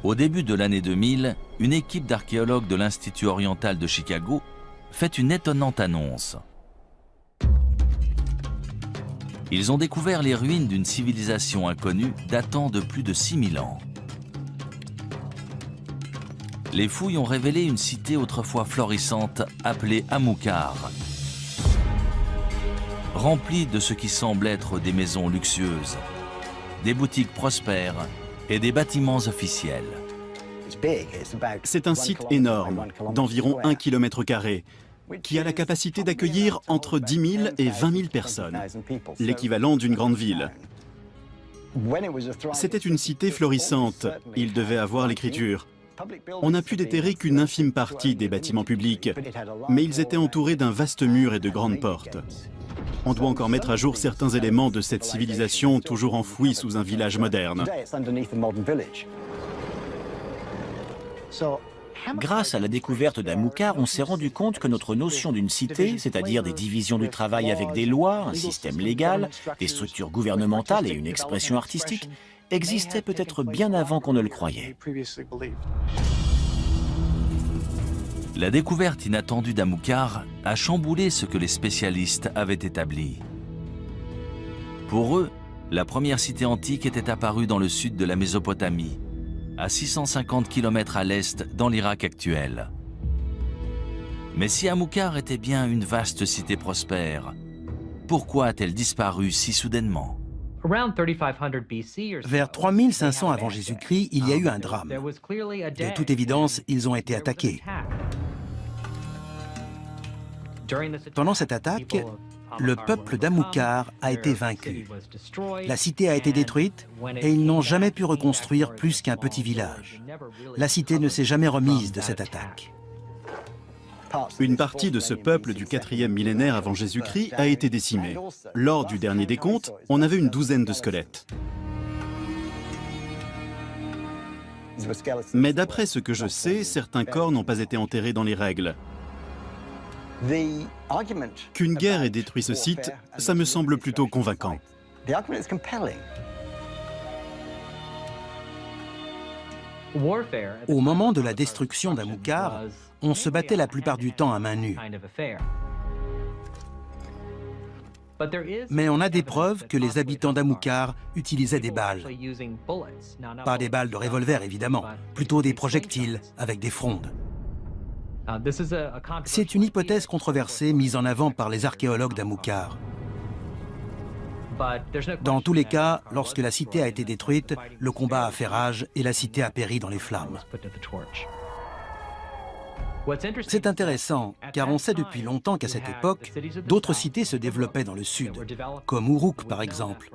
Au début de l'année 2000, une équipe d'archéologues de l'Institut oriental de Chicago fait une étonnante annonce. Ils ont découvert les ruines d'une civilisation inconnue datant de plus de 6000 ans. Les fouilles ont révélé une cité autrefois florissante appelée Amoukhar, remplie de ce qui semble être des maisons luxueuses, des boutiques prospères et des bâtiments officiels. C'est un site énorme, d'environ 1 km², qui a la capacité d'accueillir entre 10 000 et 20 000 personnes, l'équivalent d'une grande ville. C'était une cité florissante, il devait avoir l'écriture. On n'a pu déterrer qu'une infime partie des bâtiments publics, mais ils étaient entourés d'un vaste mur et de grandes portes. On doit encore mettre à jour certains éléments de cette civilisation toujours enfouie sous un village moderne. Grâce à la découverte d'Amukar, on s'est rendu compte que notre notion d'une cité, c'est-à-dire des divisions du travail avec des lois, un système légal, des structures gouvernementales et une expression artistique, existait peut-être bien avant qu'on ne le croyait. La découverte inattendue d'Amukar a chamboulé ce que les spécialistes avaient établi. Pour eux, la première cité antique était apparue dans le sud de la Mésopotamie, à 650 km à l'est dans l'Irak actuel. Mais si Amukar était bien une vaste cité prospère, pourquoi a-t-elle disparu si soudainement? Vers 3500 avant Jésus-Christ, il y a eu un drame. De toute évidence, ils ont été attaqués. Pendant cette attaque, le peuple d'Amukar a été vaincu. La cité a été détruite et ils n'ont jamais pu reconstruire plus qu'un petit village. La cité ne s'est jamais remise de cette attaque. Une partie de ce peuple du 4e millénaire avant Jésus-Christ a été décimée. Lors du dernier décompte, on avait une douzaine de squelettes. Mais d'après ce que je sais, certains corps n'ont pas été enterrés dans les règles. Qu'une guerre ait détruit ce site, ça me semble plutôt convaincant. Au moment de la destruction d'Amukar, on se battait la plupart du temps à main nue. Mais on a des preuves que les habitants d'Amukar utilisaient des balles. Pas des balles de revolver, évidemment, plutôt des projectiles avec des frondes. C'est une hypothèse controversée mise en avant par les archéologues d'Amukar. Dans tous les cas, lorsque la cité a été détruite, le combat a fait rage et la cité a péri dans les flammes. C'est intéressant, car on sait depuis longtemps qu'à cette époque, d'autres cités se développaient dans le sud, comme Uruk par exemple.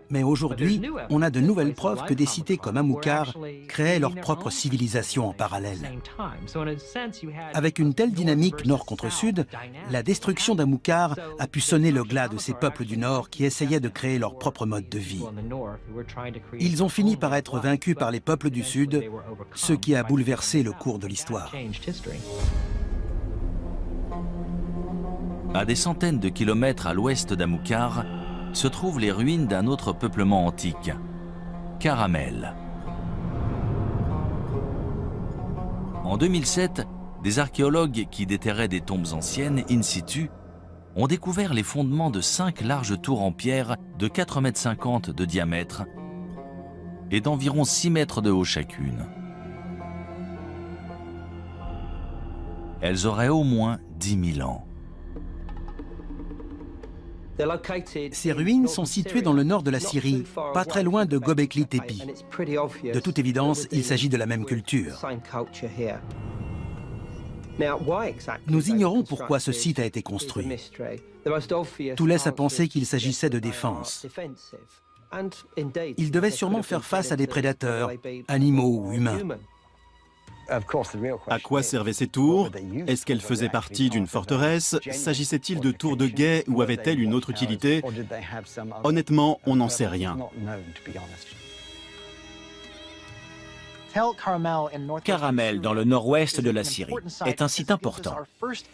Mais aujourd'hui, on a de nouvelles preuves que des cités comme Amukar créaient leur propre civilisation en parallèle. Avec une telle dynamique nord contre sud, la destruction d'Amukar a pu sonner le glas de ces peuples du nord qui essayaient de créer leur propre mode de vie. Ils ont fini par être vaincus par les peuples du sud, ce qui a bouleversé le cours de l'histoire. À des centaines de kilomètres à l'ouest d'Amukar se trouvent les ruines d'un autre peuplement antique, Caramel. En 2007, des archéologues qui déterraient des tombes anciennes in situ ont découvert les fondements de 5 larges tours en pierre de 4,50 m de diamètre et d'environ 6 mètres de haut chacune. Elles auraient au moins 10 000 ans. Ces ruines sont situées dans le nord de la Syrie, pas très loin de Göbekli Tepe. De toute évidence, il s'agit de la même culture. Nous ignorons pourquoi ce site a été construit. Tout laisse à penser qu'il s'agissait de défense. Il devait sûrement faire face à des prédateurs, animaux ou humains. À quoi servaient ces tours? Est-ce qu'elles faisaient partie d'une forteresse? S'agissait-il de tours de guet ou avaient-elles une autre utilité? Honnêtement, on n'en sait rien. Caramel, dans le nord-ouest de la Syrie, est un site important.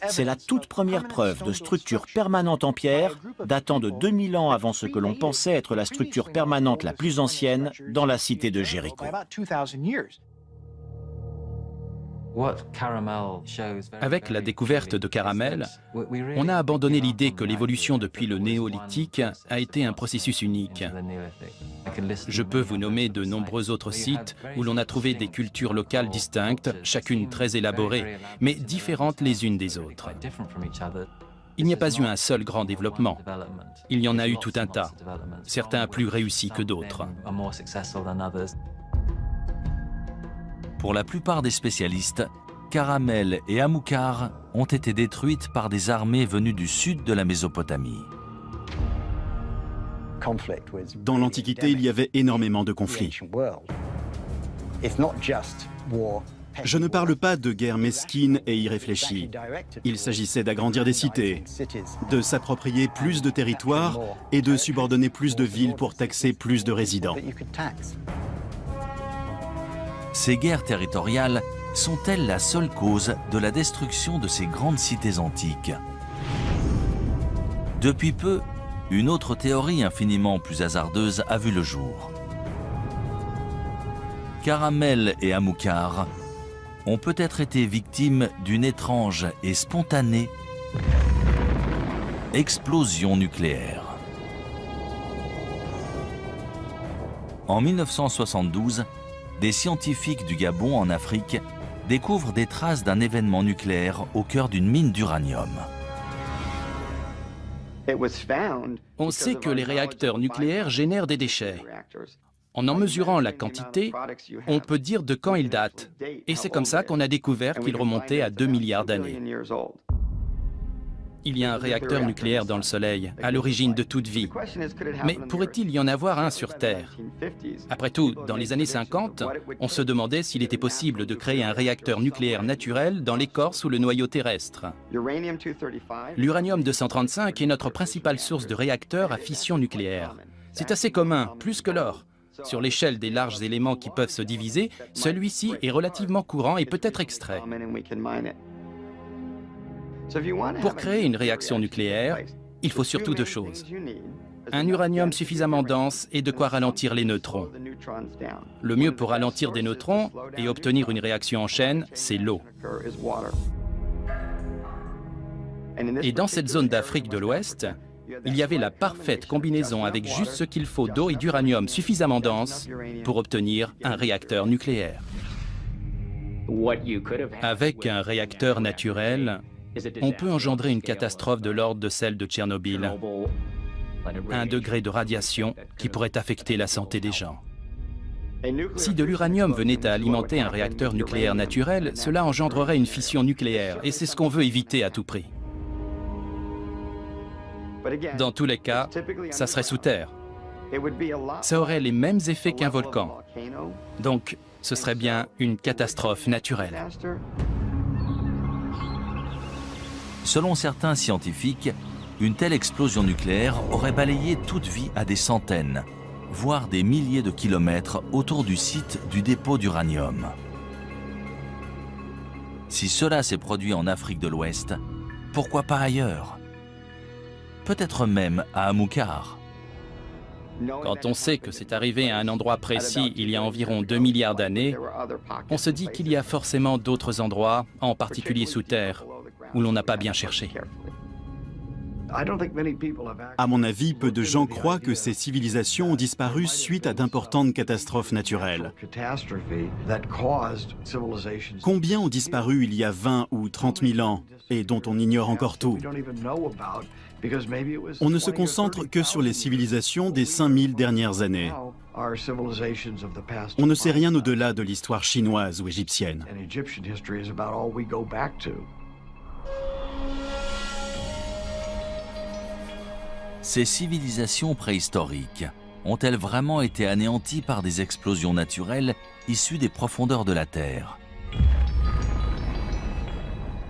C'est la toute première preuve de structure permanente en pierre, datant de 2000 ans avant ce que l'on pensait être la structure permanente la plus ancienne dans la cité de Jéricho. Avec la découverte de Caramel, on a abandonné l'idée que l'évolution depuis le néolithique a été un processus unique. Je peux vous nommer de nombreux autres sites où l'on a trouvé des cultures locales distinctes, chacune très élaborée, mais différentes les unes des autres. Il n'y a pas eu un seul grand développement. Il y en a eu tout un tas, certains plus réussis que d'autres. Pour la plupart des spécialistes, Caramel et Amukar ont été détruites par des armées venues du sud de la Mésopotamie. Dans l'Antiquité, il y avait énormément de conflits. Je ne parle pas de guerre mesquine et irréfléchie. Il s'agissait d'agrandir des cités, de s'approprier plus de territoires et de subordonner plus de villes pour taxer plus de résidents. Ces guerres territoriales sont-elles la seule cause de la destruction de ces grandes cités antiques? Depuis peu, une autre théorie infiniment plus hasardeuse a vu le jour. Caramel et Amilcar ont peut-être été victimes d'une étrange et spontanée explosion nucléaire. En 1972, des scientifiques du Gabon en Afrique découvrent des traces d'un événement nucléaire au cœur d'une mine d'uranium. On sait que les réacteurs nucléaires génèrent des déchets. En mesurant la quantité, on peut dire de quand ils datent. Et c'est comme ça qu'on a découvert qu'ils remontaient à 2 milliards d'années. Il y a un réacteur nucléaire dans le Soleil, à l'origine de toute vie. Mais pourrait-il y en avoir un sur Terre? Après tout, dans les années 50, on se demandait s'il était possible de créer un réacteur nucléaire naturel dans l'écorce ou le noyau terrestre. L'uranium-235 est notre principale source de réacteurs à fission nucléaire. C'est assez commun, plus que l'or. Sur l'échelle des larges éléments qui peuvent se diviser, celui-ci est relativement courant et peut être extrait. Pour créer une réaction nucléaire, il faut surtout 2 choses. Un uranium suffisamment dense et de quoi ralentir les neutrons. Le mieux pour ralentir des neutrons et obtenir une réaction en chaîne, c'est l'eau. Et dans cette zone d'Afrique de l'Ouest, il y avait la parfaite combinaison avec juste ce qu'il faut d'eau et d'uranium suffisamment dense pour obtenir un réacteur nucléaire. Avec un réacteur naturel, on peut engendrer une catastrophe de l'ordre de celle de Tchernobyl, 1 degré de radiation qui pourrait affecter la santé des gens. Si de l'uranium venait à alimenter un réacteur nucléaire naturel, cela engendrerait une fission nucléaire, et c'est ce qu'on veut éviter à tout prix. Dans tous les cas, ça serait sous terre. Ça aurait les mêmes effets qu'un volcan. Donc, ce serait bien une catastrophe naturelle. Selon certains scientifiques, une telle explosion nucléaire aurait balayé toute vie à des centaines, voire des milliers de kilomètres autour du site du dépôt d'uranium. Si cela s'est produit en Afrique de l'Ouest, pourquoi pas ailleurs? Peut-être même à Amilcar. Quand on sait que c'est arrivé à un endroit précis il y a environ 2 milliards d'années, on se dit qu'il y a forcément d'autres endroits, en particulier sous terre, où l'on n'a pas bien cherché. À mon avis, peu de gens croient que ces civilisations ont disparu suite à d'importantes catastrophes naturelles. Combien ont disparu il y a 20 ou 30 000 ans et dont on ignore encore tout? On ne se concentre que sur les civilisations des 5000 dernières années. On ne sait rien au-delà de l'histoire chinoise ou égyptienne. Ces civilisations préhistoriques ont-elles vraiment été anéanties par des explosions naturelles issues des profondeurs de la Terre?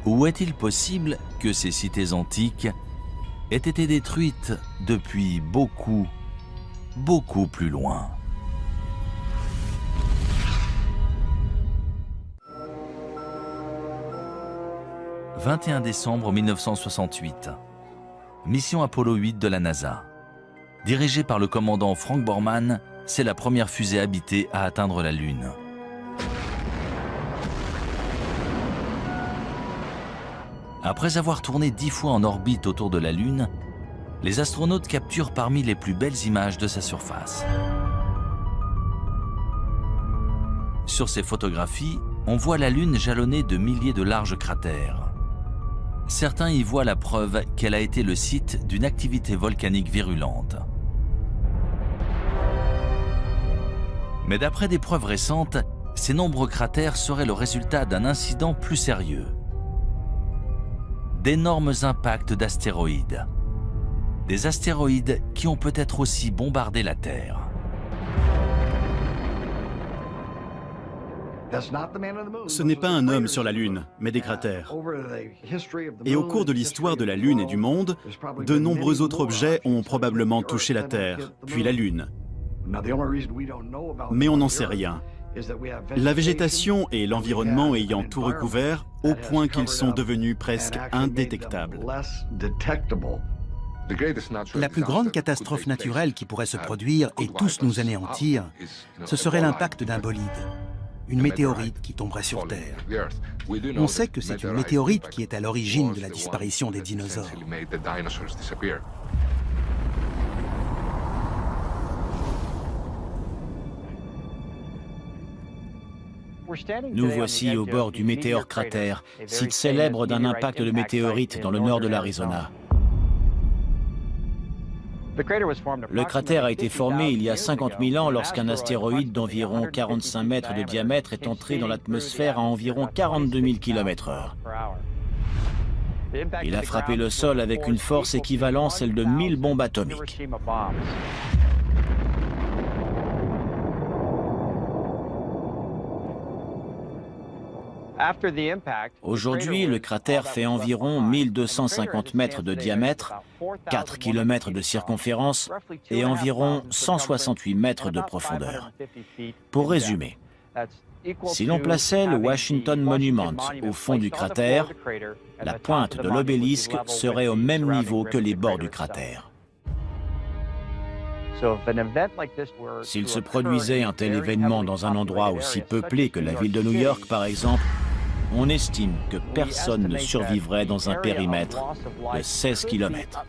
Ou est-il possible que ces cités antiques aient été détruites depuis beaucoup plus loin? « 21 décembre 1968. Mission Apollo 8 de la NASA. Dirigée par le commandant Frank Borman, c'est la première fusée habitée à atteindre la Lune. Après avoir tourné 10 fois en orbite autour de la Lune, les astronautes capturent parmi les plus belles images de sa surface. Sur ces photographies, on voit la Lune jalonnée de milliers de larges cratères. Certains y voient la preuve qu'elle a été le site d'une activité volcanique virulente. Mais d'après des preuves récentes, ces nombreux cratères seraient le résultat d'un incident plus sérieux. D'énormes impacts d'astéroïdes. Des astéroïdes qui ont peut-être aussi bombardé la Terre. Ce n'est pas un homme sur la Lune, mais des cratères. Et au cours de l'histoire de la Lune et du monde, de nombreux autres objets ont probablement touché la Terre, puis la Lune. Mais on n'en sait rien. La végétation et l'environnement ayant tout recouvert, au point qu'ils sont devenus presque indétectables. La plus grande catastrophe naturelle qui pourrait se produire et tous nous anéantir, ce serait l'impact d'un bolide, une météorite qui tomberait sur Terre. On sait que c'est une météorite qui est à l'origine de la disparition des dinosaures. Nous voici au bord du météore cratère, site célèbre d'un impact de météorite dans le nord de l'Arizona. Le cratère a été formé il y a 50 000 ans lorsqu'un astéroïde d'environ 45 mètres de diamètre est entré dans l'atmosphère à environ 42 000 km/h. Il a frappé le sol avec une force équivalente à celle de 1000 bombes atomiques. Aujourd'hui, le cratère fait environ 1250 mètres de diamètre, 4 km de circonférence et environ 168 mètres de profondeur. Pour résumer, si l'on plaçait le Washington Monument au fond du cratère, la pointe de l'obélisque serait au même niveau que les bords du cratère. S'il se produisait un tel événement dans un endroit aussi peuplé que la ville de New York, par exemple, on estime que personne ne survivrait dans un périmètre de 16 km.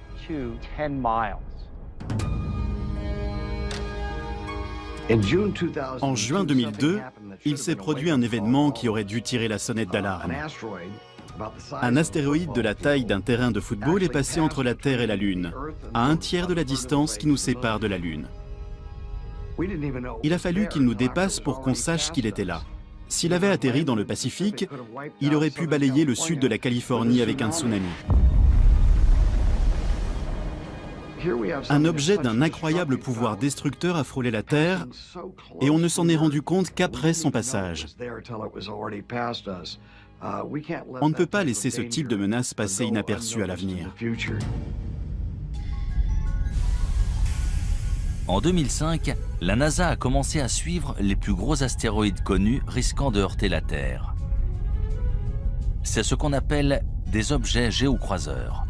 En juin 2002, il s'est produit un événement qui aurait dû tirer la sonnette d'alarme. Un astéroïde de la taille d'un terrain de football est passé entre la Terre et la Lune, à un tiers de la distance qui nous sépare de la Lune. Il a fallu qu'il nous dépasse pour qu'on sache qu'il était là. S'il avait atterri dans le Pacifique, il aurait pu balayer le sud de la Californie avec un tsunami. Un objet d'un incroyable pouvoir destructeur a frôlé la Terre et on ne s'en est rendu compte qu'après son passage. On ne peut pas laisser ce type de menace passer inaperçue à l'avenir. En 2005, la NASA a commencé à suivre les plus gros astéroïdes connus risquant de heurter la Terre. C'est ce qu'on appelle des objets géocroiseurs.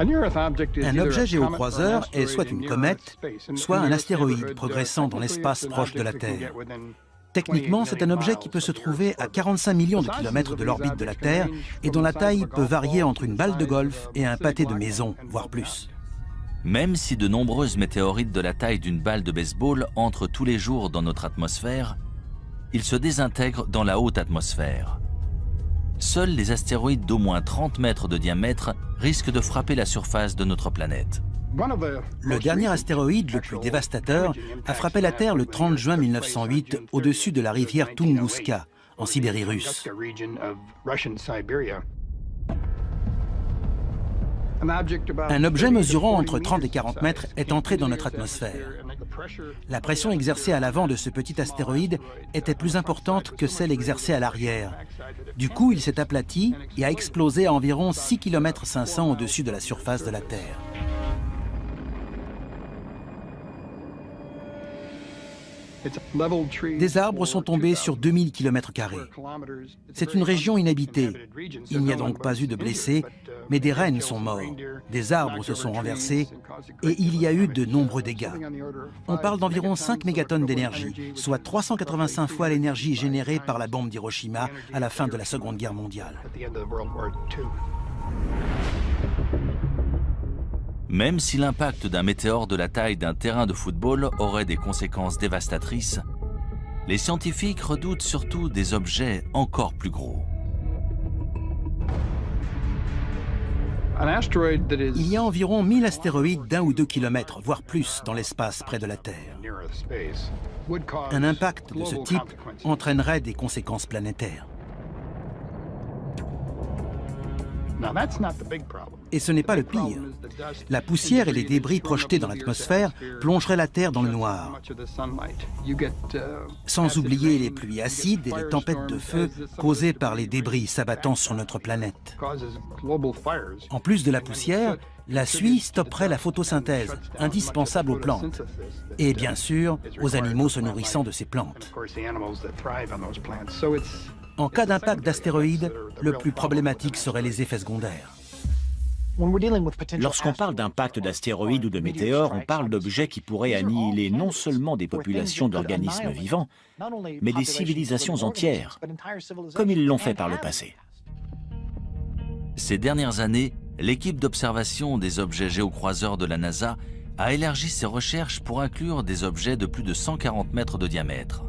Un objet géocroiseur est soit une comète, soit un astéroïde progressant dans l'espace proche de la Terre. Techniquement, c'est un objet qui peut se trouver à 45 millions de kilomètres de l'orbite de la Terre et dont la taille peut varier entre une balle de golf et un pâté de maison, voire plus. Même si de nombreuses météorites de la taille d'une balle de baseball entrent tous les jours dans notre atmosphère, ils se désintègrent dans la haute atmosphère. Seuls les astéroïdes d'au moins 30 mètres de diamètre risquent de frapper la surface de notre planète. Le dernier astéroïde le plus dévastateur a frappé la Terre le 30 juin 1908 au-dessus de la rivière Tunguska, en Sibérie russe. Un objet mesurant entre 30 et 40 mètres est entré dans notre atmosphère. La pression exercée à l'avant de ce petit astéroïde était plus importante que celle exercée à l'arrière. Du coup, il s'est aplati et a explosé à environ 6,5 km au-dessus de la surface de la Terre. Des arbres sont tombés sur 2000 km². C'est une région inhabitée. Il n'y a donc pas eu de blessés, mais des rennes sont morts, des arbres se sont renversés et il y a eu de nombreux dégâts. On parle d'environ 5 mégatonnes d'énergie, soit 385 fois l'énergie générée par la bombe d'Hiroshima à la fin de la Seconde Guerre mondiale. Même si l'impact d'un météore de la taille d'un terrain de football aurait des conséquences dévastatrices, les scientifiques redoutent surtout des objets encore plus gros. Il y a environ 1000 astéroïdes d'1 ou 2 kilomètres, voire plus, dans l'espace près de la Terre. Un impact de ce type entraînerait des conséquences planétaires. Et ce n'est pas le pire. La poussière et les débris projetés dans l'atmosphère plongeraient la Terre dans le noir. Sans oublier les pluies acides et les tempêtes de feu causées par les débris s'abattant sur notre planète. En plus de la poussière, la suie stopperait la photosynthèse, indispensable aux plantes. Et bien sûr, aux animaux se nourrissant de ces plantes. En cas d'impact d'astéroïdes, le plus problématique seraient les effets secondaires. Lorsqu'on parle d'impact d'astéroïdes ou de météores, on parle d'objets qui pourraient annihiler non seulement des populations d'organismes vivants, mais des civilisations entières, comme ils l'ont fait par le passé. Ces dernières années, l'équipe d'observation des objets géocroiseurs de la NASA a élargi ses recherches pour inclure des objets de plus de 140 mètres de diamètre.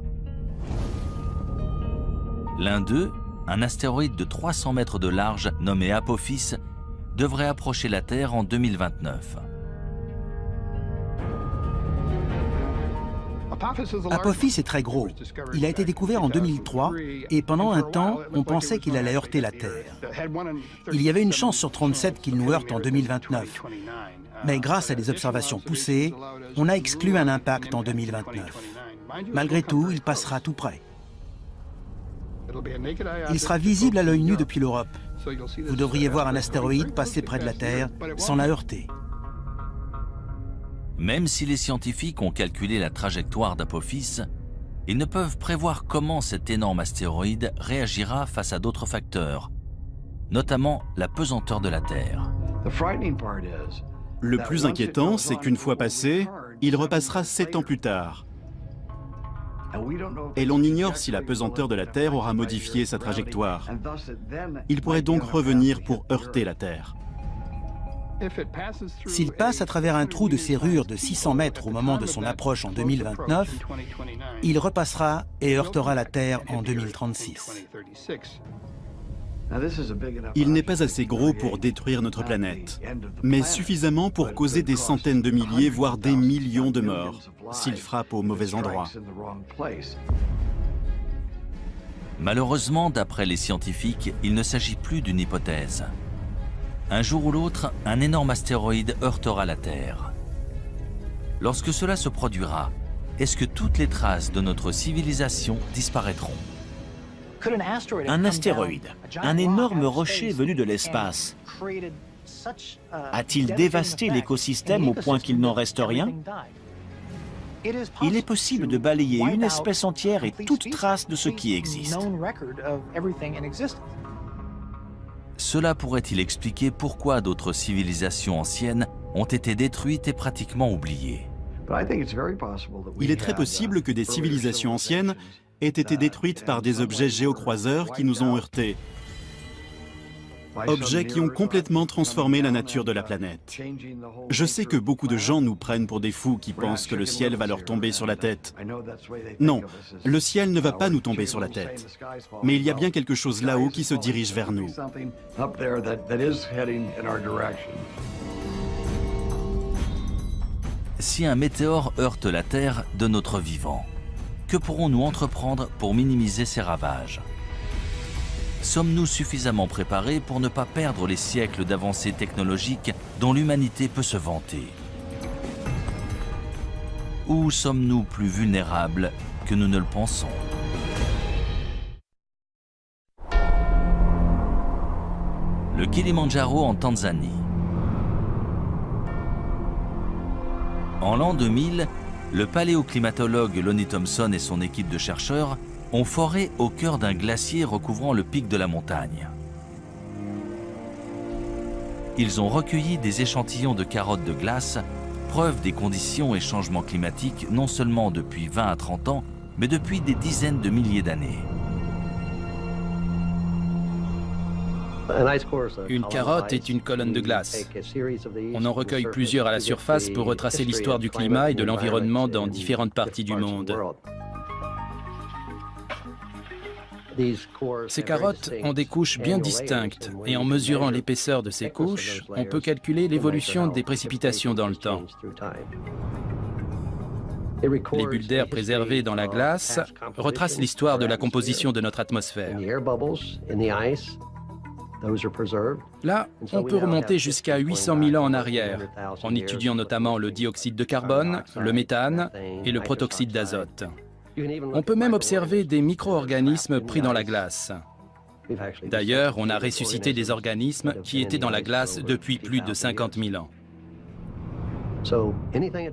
L'un d'eux, un astéroïde de 300 mètres de large nommé Apophis, devrait approcher la Terre en 2029. Apophis est très gros. Il a été découvert en 2003 et pendant un temps, on pensait qu'il allait heurter la Terre. Il y avait une chance sur 37 qu'il nous heurte en 2029. Mais grâce à des observations poussées, on a exclu un impact en 2029. Malgré tout, il passera tout près. Il sera visible à l'œil nu depuis l'Europe. Vous devriez voir un astéroïde passer près de la Terre sans la heurter. Même si les scientifiques ont calculé la trajectoire d'Apophis, ils ne peuvent prévoir comment cet énorme astéroïde réagira face à d'autres facteurs, notamment la pesanteur de la Terre. Le plus inquiétant, c'est qu'une fois passé, il repassera 7 ans plus tard. Et l'on ignore si la pesanteur de la Terre aura modifié sa trajectoire. Il pourrait donc revenir pour heurter la Terre. S'il passe à travers un trou de serrure de 600 mètres au moment de son approche en 2029, il repassera et heurtera la Terre en 2036. Il n'est pas assez gros pour détruire notre planète, mais suffisamment pour causer des centaines de milliers, voire des millions de morts, s'il frappe au mauvais endroit. Malheureusement, d'après les scientifiques, il ne s'agit plus d'une hypothèse. Un jour ou l'autre, un énorme astéroïde heurtera la Terre. Lorsque cela se produira, est-ce que toutes les traces de notre civilisation disparaîtront ? Un astéroïde, un énorme rocher venu de l'espace, a-t-il dévasté l'écosystème au point qu'il n'en reste rien ? Il est possible de balayer une espèce entière et toute trace de ce qui existe. Cela pourrait-il expliquer pourquoi d'autres civilisations anciennes ont été détruites et pratiquement oubliées ? Il est très possible que des civilisations anciennes aient été détruites par des objets géocroiseurs qui nous ont heurtés. Objets qui ont complètement transformé la nature de la planète. Je sais que beaucoup de gens nous prennent pour des fous qui pensent que le ciel va leur tomber sur la tête. Non, le ciel ne va pas nous tomber sur la tête. Mais il y a bien quelque chose là-haut qui se dirige vers nous. Si un météore heurte la Terre de notre vivant, que pourrons-nous entreprendre pour minimiser ses ravages ? Sommes-nous suffisamment préparés pour ne pas perdre les siècles d'avancées technologiques dont l'humanité peut se vanter ? Ou sommes-nous plus vulnérables que nous ne le pensons ? Le Kilimandjaro en Tanzanie. En l'an 2000, le paléoclimatologue Lonnie Thompson et son équipe de chercheurs ont foré au cœur d'un glacier recouvrant le pic de la montagne. Ils ont recueilli des échantillons de carottes de glace, preuve des conditions et changements climatiques non seulement depuis 20 à 30 ans, mais depuis des dizaines de milliers d'années. Une carotte est une colonne de glace. On en recueille plusieurs à la surface pour retracer l'histoire du climat et de l'environnement dans différentes parties du monde. Ces carottes ont des couches bien distinctes et en mesurant l'épaisseur de ces couches, on peut calculer l'évolution des précipitations dans le temps. Les bulles d'air préservées dans la glace retracent l'histoire de la composition de notre atmosphère. Là, on peut remonter jusqu'à 800 000 ans en arrière, en étudiant notamment le dioxyde de carbone, le méthane et le protoxyde d'azote. On peut même observer des micro-organismes pris dans la glace. D'ailleurs, on a ressuscité des organismes qui étaient dans la glace depuis plus de 50 000 ans.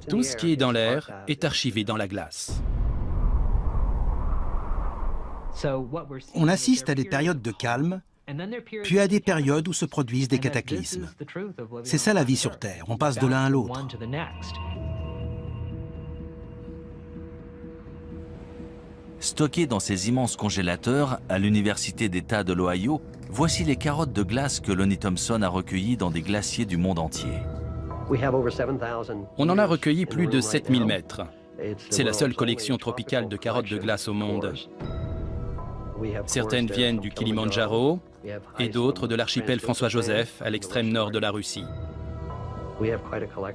Tout ce qui est dans l'air est archivé dans la glace. On assiste à des périodes de calme, puis à des périodes où se produisent des cataclysmes. C'est ça la vie sur Terre, on passe de l'un à l'autre. Stockées dans ces immenses congélateurs à l'Université d'État de l'Ohio, voici les carottes de glace que Lonnie Thompson a recueillies dans des glaciers du monde entier. On en a recueilli plus de 7000 mètres. C'est la seule collection tropicale de carottes de glace au monde. Certaines viennent du Kilimandjaro et d'autres de l'archipel François-Joseph à l'extrême nord de la Russie.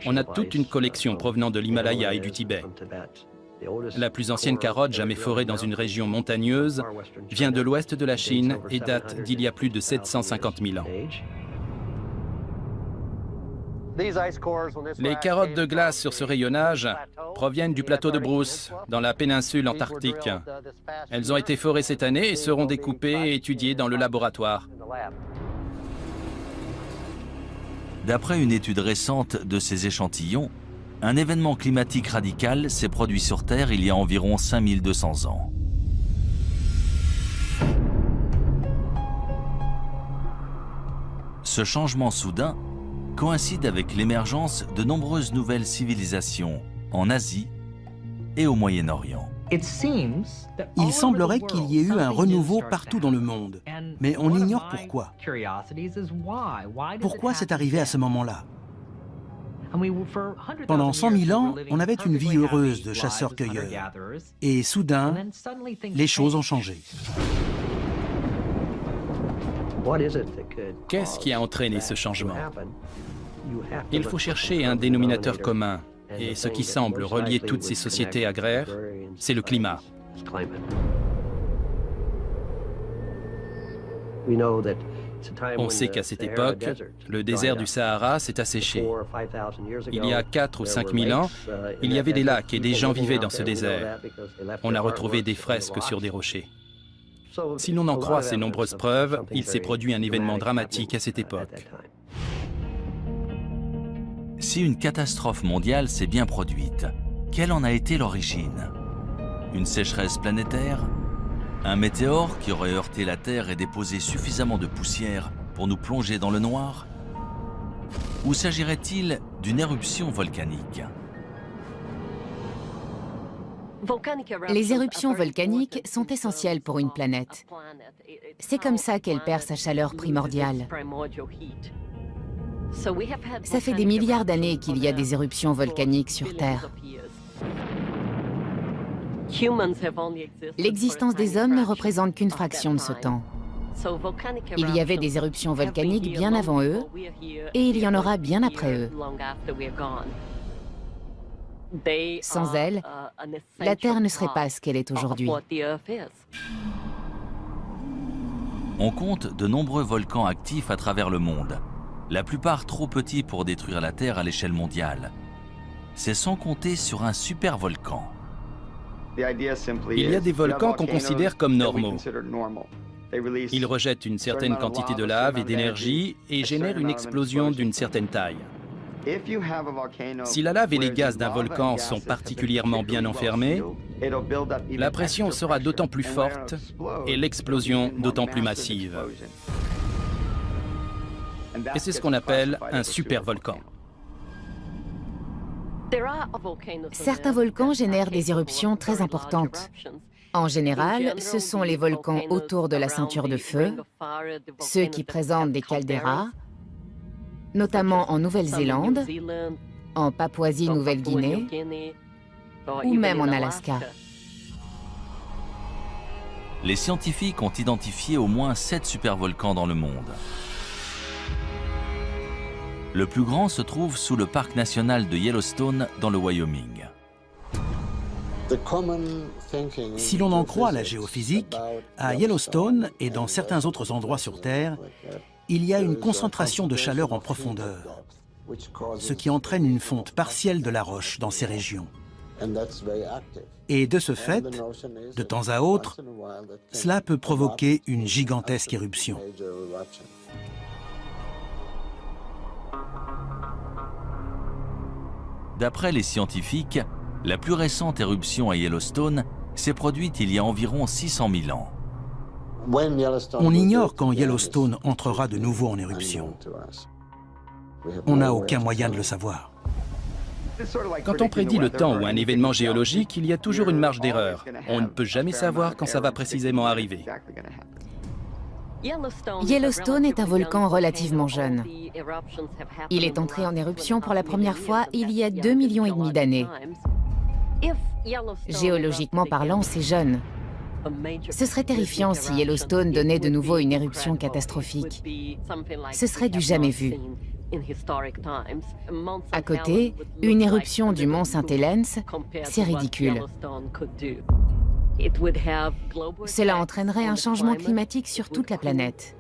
On a toute une collection provenant de l'Himalaya et du Tibet. La plus ancienne carotte jamais forée dans une région montagneuse vient de l'ouest de la Chine et date d'il y a plus de 750 000 ans. Les carottes de glace sur ce rayonnage proviennent du plateau de Bruce, dans la péninsule antarctique. Elles ont été forées cette année et seront découpées et étudiées dans le laboratoire. D'après une étude récente de ces échantillons, un événement climatique radical s'est produit sur Terre il y a environ 5200 ans. Ce changement soudain coïncide avec l'émergence de nombreuses nouvelles civilisations en Asie et au Moyen-Orient. Il semblerait qu'il y ait eu un renouveau partout dans le monde, mais on ignore pourquoi. Pourquoi c'est arrivé à ce moment-là? Pendant 100 000 ans, on avait une vie heureuse de chasseurs-cueilleurs. Et soudain, les choses ont changé. Qu'est-ce qui a entraîné ce changement? Il faut chercher un dénominateur commun. Et ce qui semble relier toutes ces sociétés agraires, c'est le climat. On sait qu'à cette époque, le désert du Sahara s'est asséché. Il y a 4 ou 5 000 ans, il y avait des lacs et des gens vivaient dans ce désert. On a retrouvé des fresques sur des rochers. Si l'on en croit ces nombreuses preuves, il s'est produit un événement dramatique à cette époque. Si une catastrophe mondiale s'est bien produite, quelle en a été l'origine? Une sécheresse planétaire? Un météore qui aurait heurté la Terre et déposé suffisamment de poussière pour nous plonger dans le noir? Ou s'agirait-il d'une éruption volcanique? Les éruptions volcaniques sont essentielles pour une planète. C'est comme ça qu'elle perd sa chaleur primordiale. Ça fait des milliards d'années qu'il y a des éruptions volcaniques sur Terre. L'existence des hommes ne représente qu'une fraction de ce temps. Il y avait des éruptions volcaniques bien avant eux, et il y en aura bien après eux. Sans elles, la Terre ne serait pas ce qu'elle est aujourd'hui. On compte de nombreux volcans actifs à travers le monde, la plupart trop petits pour détruire la Terre à l'échelle mondiale. C'est sans compter sur un supervolcan. Il y a des volcans qu'on considère comme normaux. Ils rejettent une certaine quantité de lave et d'énergie et génèrent une explosion d'une certaine taille. Si la lave et les gaz d'un volcan sont particulièrement bien enfermés, la pression sera d'autant plus forte et l'explosion d'autant plus massive. Et c'est ce qu'on appelle un supervolcan. Certains volcans génèrent des éruptions très importantes. En général, ce sont les volcans autour de la ceinture de feu, ceux qui présentent des caldeiras, notamment en Nouvelle-Zélande, en Papouasie-Nouvelle-Guinée ou même en Alaska. Les scientifiques ont identifié au moins 7 supervolcans dans le monde. Le plus grand se trouve sous le parc national de Yellowstone dans le Wyoming. Si l'on en croit la géophysique, à Yellowstone et dans certains autres endroits sur Terre, il y a une concentration de chaleur en profondeur, ce qui entraîne une fonte partielle de la roche dans ces régions. Et de ce fait, de temps à autre, cela peut provoquer une gigantesque éruption. D'après les scientifiques, la plus récente éruption à Yellowstone s'est produite il y a environ 600 000 ans. On ignore quand Yellowstone entrera de nouveau en éruption. On n'a aucun moyen de le savoir. Quand on prédit le temps ou un événement géologique, il y a toujours une marge d'erreur. On ne peut jamais savoir quand ça va précisément arriver. Yellowstone est un volcan relativement jeune. Il est entré en éruption pour la première fois il y a 2,5 millions d'années. Géologiquement parlant, c'est jeune. Ce serait terrifiant si Yellowstone donnait de nouveau une éruption catastrophique. Ce serait du jamais vu. À côté, une éruption du mont Saint-Helens, c'est ridicule. Cela entraînerait un changement climatique sur toute la planète.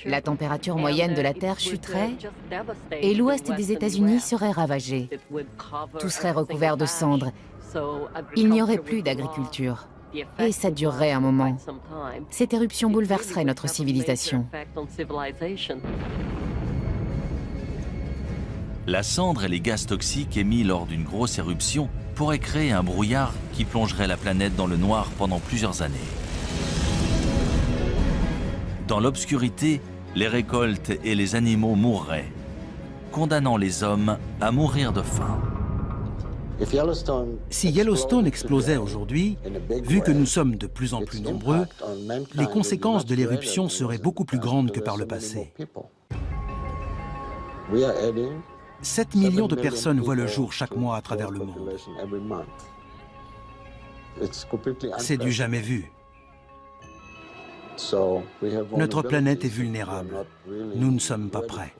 La température moyenne de la Terre chuterait et l'ouest des États-Unis serait ravagé. Tout serait recouvert de cendres. Il n'y aurait plus d'agriculture. Et ça durerait un moment. Cette éruption bouleverserait notre civilisation. La cendre et les gaz toxiques émis lors d'une grosse éruption pourraient créer un brouillard qui plongerait la planète dans le noir pendant plusieurs années. Dans l'obscurité, les récoltes et les animaux mourraient, condamnant les hommes à mourir de faim. Si Yellowstone explosait aujourd'hui, vu que nous sommes de plus en plus nombreux, les conséquences de l'éruption seraient beaucoup plus grandes que par le passé. 7 millions de personnes voient le jour chaque mois à travers le monde. C'est du jamais vu. Notre planète est vulnérable. Nous ne sommes pas prêts.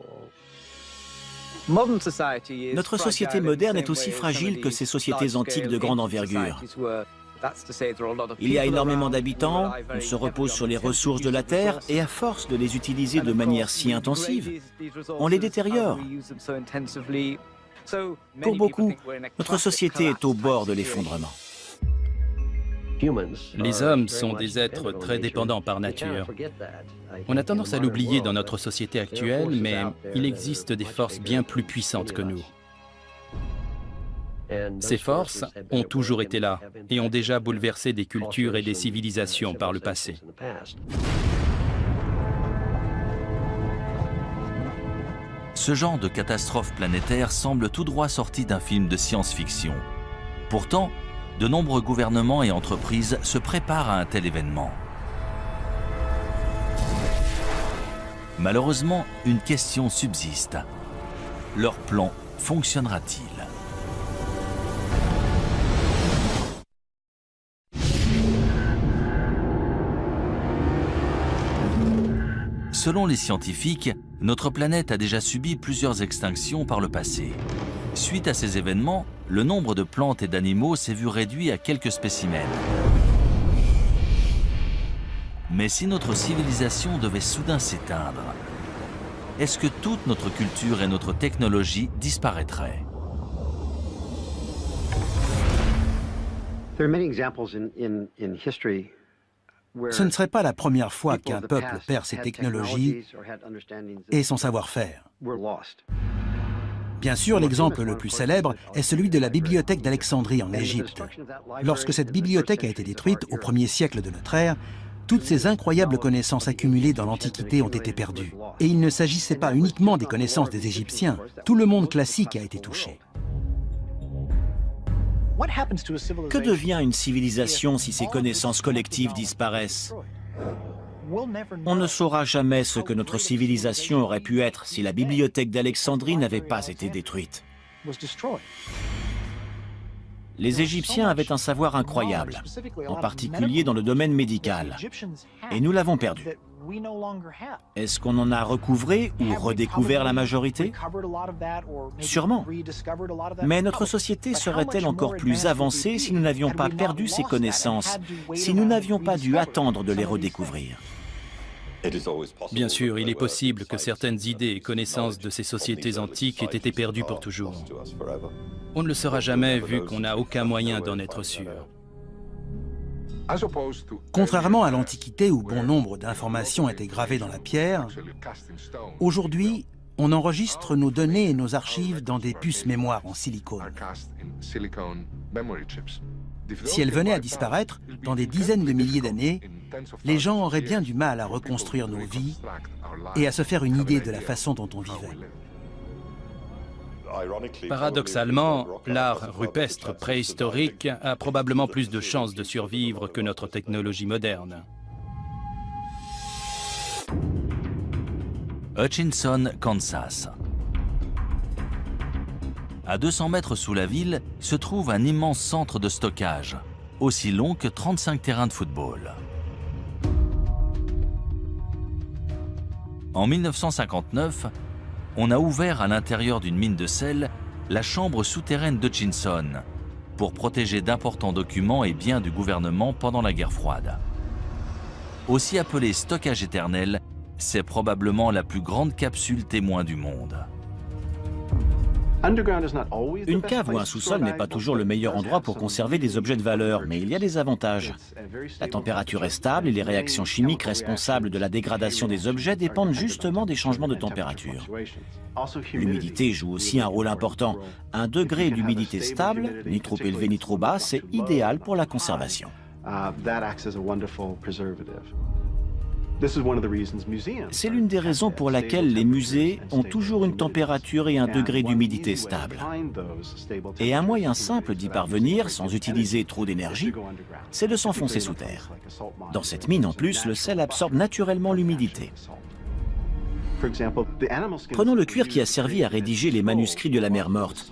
Notre société moderne est aussi fragile que ces sociétés antiques de grande envergure. Il y a énormément d'habitants, on se repose sur les ressources de la Terre et à force de les utiliser de manière si intensive, on les détériore. Pour beaucoup, notre société est au bord de l'effondrement. Les hommes sont des êtres très dépendants par nature. On a tendance à l'oublier dans notre société actuelle, mais il existe des forces bien plus puissantes que nous. Ces forces ont toujours été là et ont déjà bouleversé des cultures et des civilisations par le passé. Ce genre de catastrophe planétaire semble tout droit sorti d'un film de science-fiction. Pourtant, de nombreux gouvernements et entreprises se préparent à un tel événement. Malheureusement, une question subsiste. Leur plan fonctionnera-t-il ? Selon les scientifiques, notre planète a déjà subi plusieurs extinctions par le passé. Suite à ces événements, le nombre de plantes et d'animaux s'est vu réduit à quelques spécimens. Mais si notre civilisation devait soudain s'éteindre, est-ce que toute notre culture et notre technologie disparaîtraient ? Ce ne serait pas la première fois qu'un peuple perd ses technologies et son savoir-faire. Bien sûr, l'exemple le plus célèbre est celui de la bibliothèque d'Alexandrie en Égypte. Lorsque cette bibliothèque a été détruite au 1er siècle de notre ère, toutes ces incroyables connaissances accumulées dans l'Antiquité ont été perdues. Et il ne s'agissait pas uniquement des connaissances des Égyptiens, tout le monde classique a été touché. Que devient une civilisation si ses connaissances collectives disparaissent ? On ne saura jamais ce que notre civilisation aurait pu être si la bibliothèque d'Alexandrie n'avait pas été détruite. Les Égyptiens avaient un savoir incroyable, en particulier dans le domaine médical, et nous l'avons perdu. Est-ce qu'on en a recouvré ou redécouvert la majorité? Sûrement. Mais notre société serait-elle encore plus avancée si nous n'avions pas perdu ces connaissances, si nous n'avions pas dû attendre de les redécouvrir? Bien sûr, il est possible que certaines idées et connaissances de ces sociétés antiques aient été perdues pour toujours. On ne le saura jamais vu qu'on n'a aucun moyen d'en être sûr. Contrairement à l'Antiquité où bon nombre d'informations étaient gravées dans la pierre, aujourd'hui, on enregistre nos données et nos archives dans des puces mémoire en silicone. Si elles venaient à disparaître, dans des dizaines de milliers d'années, les gens auraient bien du mal à reconstruire nos vies et à se faire une idée de la façon dont on vivait. Paradoxalement, l'art rupestre préhistorique a probablement plus de chances de survivre que notre technologie moderne. Hutchinson, Kansas. À 200 mètres sous la ville se trouve un immense centre de stockage, aussi long que 35 terrains de football. En 1959, on a ouvert à l'intérieur d'une mine de sel la chambre souterraine d'Hutchinson pour protéger d'importants documents et biens du gouvernement pendant la guerre froide. Aussi appelée stockage éternel, c'est probablement la plus grande capsule témoin du monde. Une cave ou un sous-sol n'est pas toujours le meilleur endroit pour conserver des objets de valeur, mais il y a des avantages. La température est stable et les réactions chimiques responsables de la dégradation des objets dépendent justement des changements de température. L'humidité joue aussi un rôle important. Un degré d'humidité stable, ni trop élevé ni trop bas, c'est idéal pour la conservation. C'est l'une des raisons pour laquelle les musées ont toujours une température et un degré d'humidité stable. Et un moyen simple d'y parvenir, sans utiliser trop d'énergie, c'est de s'enfoncer sous terre. Dans cette mine, en plus, le sel absorbe naturellement l'humidité. Prenons le cuir qui a servi à rédiger les manuscrits de la mer Morte.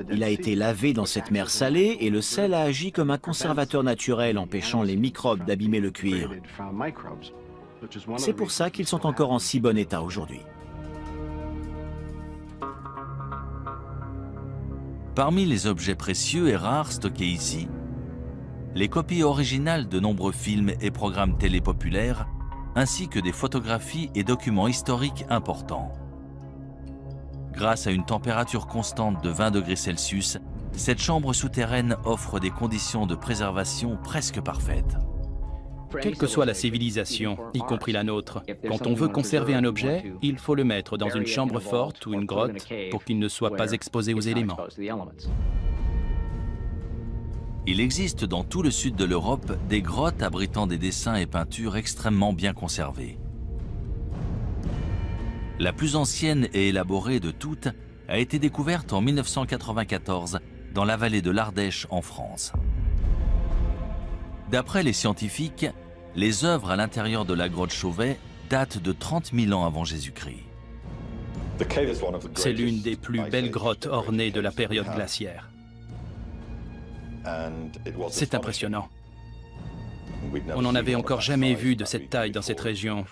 Il a été lavé dans cette mer salée et le sel a agi comme un conservateur naturel, empêchant les microbes d'abîmer le cuir. C'est pour ça qu'ils sont encore en si bon état aujourd'hui. Parmi les objets précieux et rares stockés ici, les copies originales de nombreux films et programmes télé populaires, ainsi que des photographies et documents historiques importants. Grâce à une température constante de 20 degrés Celsius, cette chambre souterraine offre des conditions de préservation presque parfaites. Quelle que soit la civilisation, y compris la nôtre, quand on veut conserver un objet, il faut le mettre dans une chambre forte ou une grotte pour qu'il ne soit pas exposé aux éléments. Il existe dans tout le sud de l'Europe des grottes abritant des dessins et peintures extrêmement bien conservés. La plus ancienne et élaborée de toutes a été découverte en 1994 dans la vallée de l'Ardèche en France. D'après les scientifiques, les œuvres à l'intérieur de la grotte Chauvet datent de 30 000 ans avant Jésus-Christ. C'est l'une des plus belles grottes ornées de la période glaciaire. C'est impressionnant. On n'en avait encore jamais vu de cette taille dans cette région.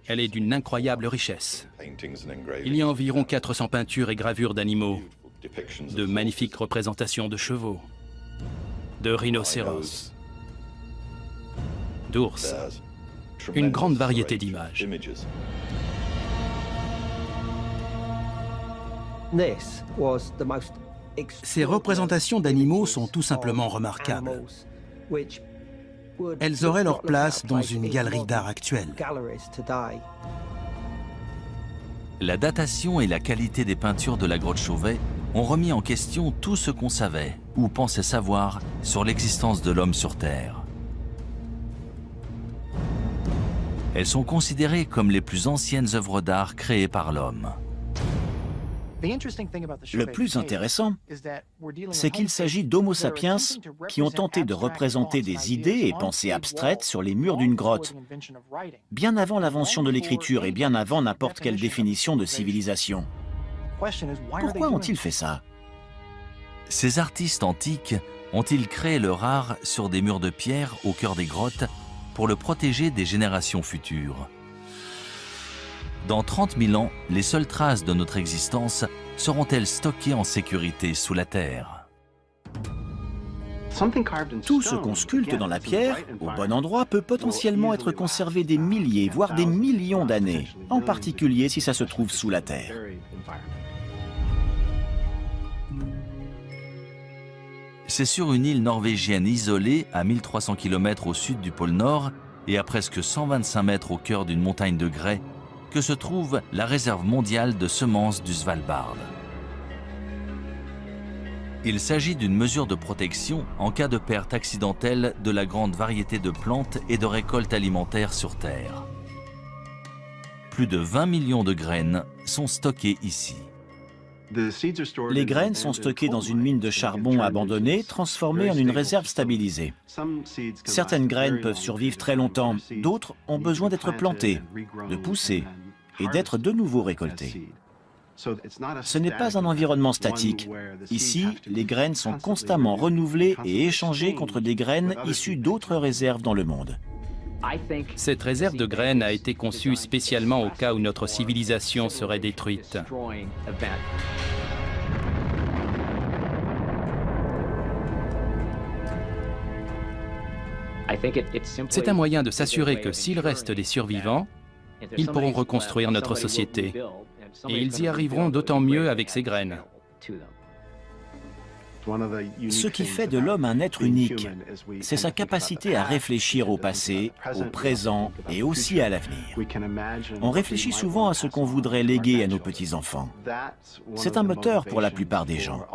Elle est d'une incroyable richesse. Il y a environ 400 peintures et gravures d'animaux, de magnifiques représentations de chevaux, de rhinocéros, d'ours, une grande variété d'images. Ces représentations d'animaux sont tout simplement remarquables. Elles auraient leur place dans une galerie d'art actuelle. La datation et la qualité des peintures de la grotte Chauvet ont remis en question tout ce qu'on savait ou pensait savoir sur l'existence de l'homme sur Terre. Elles sont considérées comme les plus anciennes œuvres d'art créées par l'homme. Le plus intéressant, c'est qu'il s'agit d'Homo sapiens qui ont tenté de représenter des idées et pensées abstraites sur les murs d'une grotte, bien avant l'invention de l'écriture et bien avant n'importe quelle définition de civilisation. Pourquoi ont-ils fait ça? Ces artistes antiques ont-ils créé leur art sur des murs de pierre au cœur des grottes pour le protéger des générations futures? Dans 30 000 ans, les seules traces de notre existence seront-elles stockées en sécurité sous la terre? Tout ce qu'on sculpte dans la pierre, au bon endroit, peut potentiellement être conservé des milliers, voire des millions d'années, en particulier si ça se trouve sous la terre. C'est sur une île norvégienne isolée, à 1300 km au sud du pôle Nord et à presque 125 mètres au cœur d'une montagne de grès, que se trouve la réserve mondiale de semences du Svalbard. Il s'agit d'une mesure de protection en cas de perte accidentelle de la grande variété de plantes et de récoltes alimentaires sur Terre. Plus de 20 millions de graines sont stockées ici. Les graines sont stockées dans une mine de charbon abandonnée, transformée en une réserve stabilisée. Certaines graines peuvent survivre très longtemps, d'autres ont besoin d'être plantées, de pousser et d'être de nouveau récoltées. Ce n'est pas un environnement statique. Ici, les graines sont constamment renouvelées et échangées contre des graines issues d'autres réserves dans le monde. Cette réserve de graines a été conçue spécialement au cas où notre civilisation serait détruite. C'est un moyen de s'assurer que s'il reste des survivants, ils pourront reconstruire notre société. Et ils y arriveront d'autant mieux avec ces graines. Ce qui fait de l'homme un être unique, c'est sa capacité à réfléchir au passé, au présent et aussi à l'avenir. On réfléchit souvent à ce qu'on voudrait léguer à nos petits-enfants. C'est un moteur pour la plupart des gens.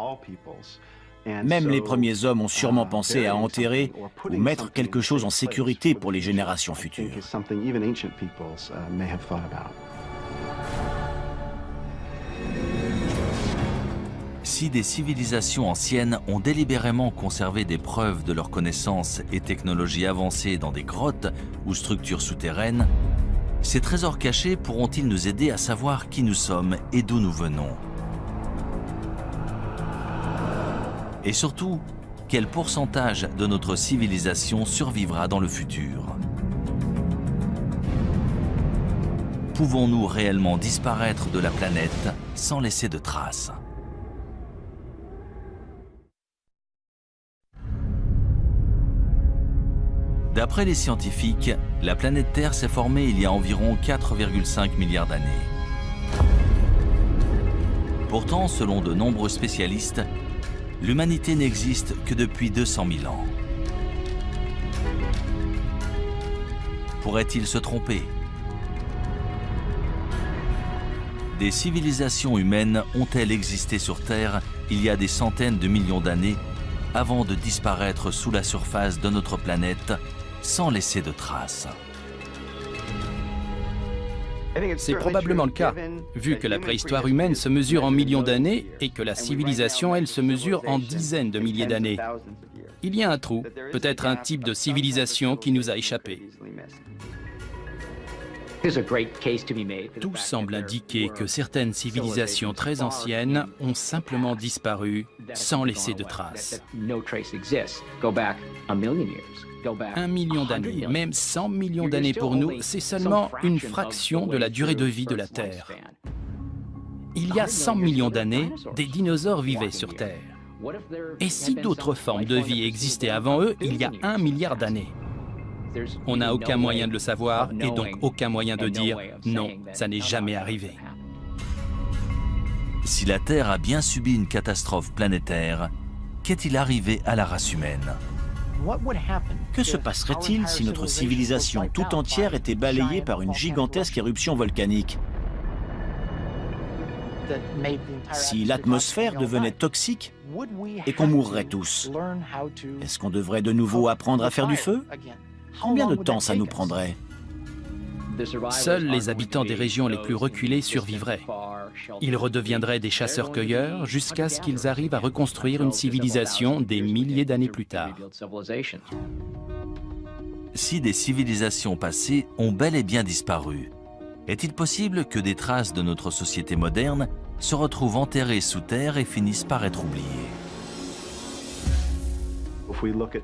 Même les premiers hommes ont sûrement pensé à enterrer ou mettre quelque chose en sécurité pour les générations futures. Si des civilisations anciennes ont délibérément conservé des preuves de leurs connaissances et technologies avancées dans des grottes ou structures souterraines, ces trésors cachés pourront-ils nous aider à savoir qui nous sommes et d'où nous venons? Et surtout, quel pourcentage de notre civilisation survivra dans le futur? Pouvons-nous réellement disparaître de la planète sans laisser de traces? D'après les scientifiques, la planète Terre s'est formée il y a environ 4,5 milliards d'années. Pourtant, selon de nombreux spécialistes, l'humanité n'existe que depuis 200 000 ans. Pourrait-il se tromper? Des civilisations humaines ont-elles existé sur Terre il y a des centaines de millions d'années avant de disparaître sous la surface de notre planète sans laisser de traces? C'est probablement le cas, vu que la préhistoire humaine se mesure en millions d'années et que la civilisation, elle, se mesure en dizaines de milliers d'années. Il y a un trou, peut-être un type de civilisation qui nous a échappé. Tout semble indiquer que certaines civilisations très anciennes ont simplement disparu sans laisser de traces. 1 million d'années, même 100 millions d'années pour nous, c'est seulement une fraction de la durée de vie de la Terre. Il y a 100 millions d'années, des dinosaures vivaient sur Terre. Et si d'autres formes de vie existaient avant eux, il y a 1 milliard d'années? On n'a aucun moyen de le savoir et donc aucun moyen de dire « non, ça n'est jamais arrivé ». Si la Terre a bien subi une catastrophe planétaire, qu'est-il arrivé à la race humaine? Que se passerait-il si notre civilisation tout entière était balayée par une gigantesque éruption volcanique? Si l'atmosphère devenait toxique et qu'on mourrait tous, est-ce qu'on devrait de nouveau apprendre à faire du feu? Combien de temps ça nous prendrait? Seuls les habitants des régions les plus reculées survivraient. Ils redeviendraient des chasseurs-cueilleurs jusqu'à ce qu'ils arrivent à reconstruire une civilisation des milliers d'années plus tard. Si des civilisations passées ont bel et bien disparu, est-il possible que des traces de notre société moderne se retrouvent enterrées sous terre et finissent par être oubliées?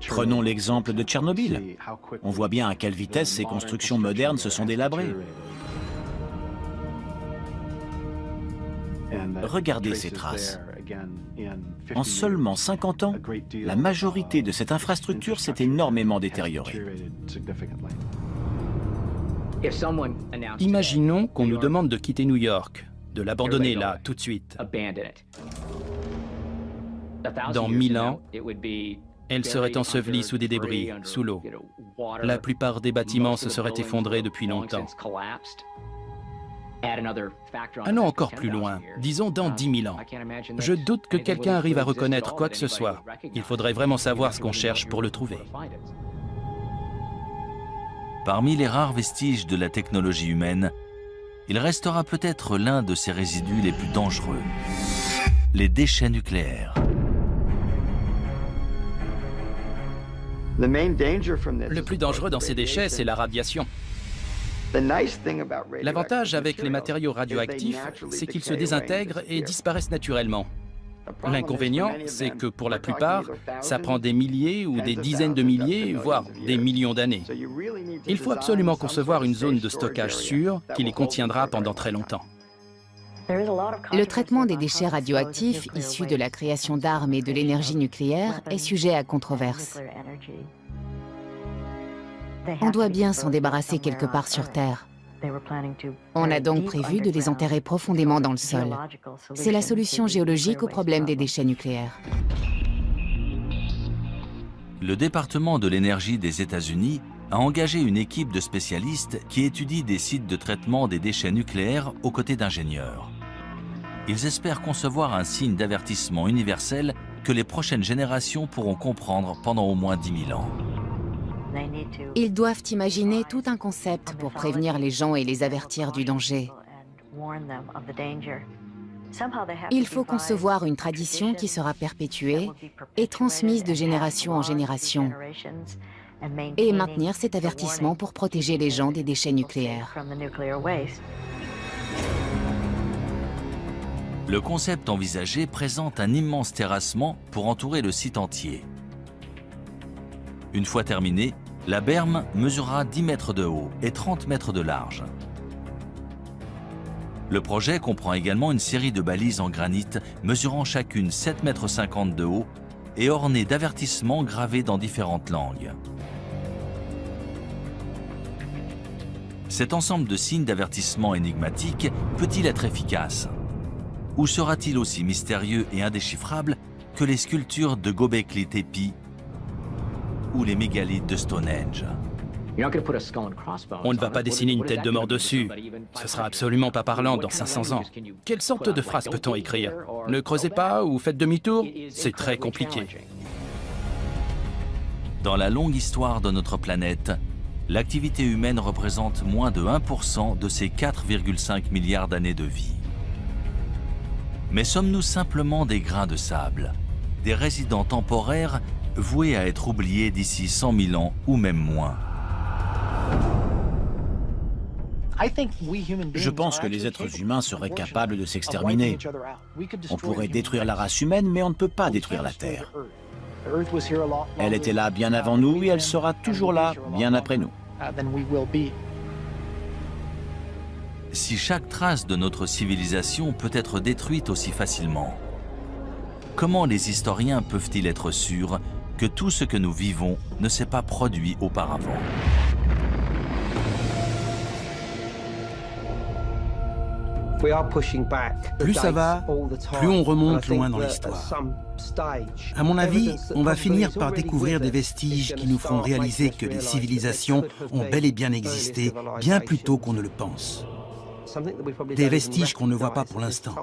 Prenons l'exemple de Tchernobyl. On voit bien à quelle vitesse ces constructions modernes se sont délabrées. Regardez ces traces. En seulement 50 ans, la majorité de cette infrastructure s'est énormément détériorée. Imaginons qu'on nous demande de quitter New York, de l'abandonner là, tout de suite. Dans 1000 ans, elle serait ensevelie sous des débris, sous l'eau. La plupart des bâtiments se seraient effondrés depuis longtemps. Allons encore plus loin, disons dans 10 000 ans. Je doute que quelqu'un arrive à reconnaître quoi que ce soit. Il faudrait vraiment savoir ce qu'on cherche pour le trouver. Parmi les rares vestiges de la technologie humaine, il restera peut-être l'un de ces résidus les plus dangereux, les déchets nucléaires. Le plus dangereux dans ces déchets, c'est la radiation. L'avantage avec les matériaux radioactifs, c'est qu'ils se désintègrent et disparaissent naturellement. L'inconvénient, c'est que pour la plupart, ça prend des milliers ou des dizaines de milliers, voire des millions d'années. Il faut absolument concevoir une zone de stockage sûre qui les contiendra pendant très longtemps. Le traitement des déchets radioactifs issus de la création d'armes et de l'énergie nucléaire est sujet à controverse. On doit bien s'en débarrasser quelque part sur Terre. On a donc prévu de les enterrer profondément dans le sol. C'est la solution géologique au problème des déchets nucléaires. Le département de l'énergie des États-Unis a engagé une équipe de spécialistes qui étudie des sites de traitement des déchets nucléaires aux côtés d'ingénieurs. Ils espèrent concevoir un signe d'avertissement universel que les prochaines générations pourront comprendre pendant au moins 10 000 ans. Ils doivent imaginer tout un concept pour prévenir les gens et les avertir du danger. Il faut concevoir une tradition qui sera perpétuée et transmise de génération en génération, et maintenir cet avertissement pour protéger les gens des déchets nucléaires. Le concept envisagé présente un immense terrassement pour entourer le site entier. Une fois terminée, la berme mesurera 10 mètres de haut et 30 mètres de large. Le projet comprend également une série de balises en granit mesurant chacune 7,50 m de haut et ornées d'avertissements gravés dans différentes langues. Cet ensemble de signes d'avertissement énigmatiques peut-il être efficace? Ou sera-t-il aussi mystérieux et indéchiffrable que les sculptures de Göbekli Tepe ou les mégalithes de Stonehenge? On ne va pas dessiner une tête de mort dessus. Ce sera absolument pas parlant dans 500 ans. Quelle sorte de phrase peut-on écrire? Ne creusez pas ou faites demi-tour? C'est très compliqué. Dans la longue histoire de notre planète, l'activité humaine représente moins de 1% de ses 4,5 milliards d'années de vie. Mais sommes-nous simplement des grains de sable, des résidents temporaires voués à être oubliés d'ici 100 000 ans ou même moins? Je pense que les êtres humains seraient capables de s'exterminer. On pourrait détruire la race humaine, mais on ne peut pas détruire la Terre. Elle était là bien avant nous et elle sera toujours là bien après nous. Si chaque trace de notre civilisation peut être détruite aussi facilement, comment les historiens peuvent-ils être sûrs que tout ce que nous vivons ne s'est pas produit auparavant? Plus ça va, plus on remonte loin dans l'histoire. À mon avis, on va finir par découvrir des vestiges qui nous feront réaliser que les civilisations ont bel et bien existé bien plus tôt qu'on ne le pense. Des vestiges qu'on ne voit pas pour l'instant.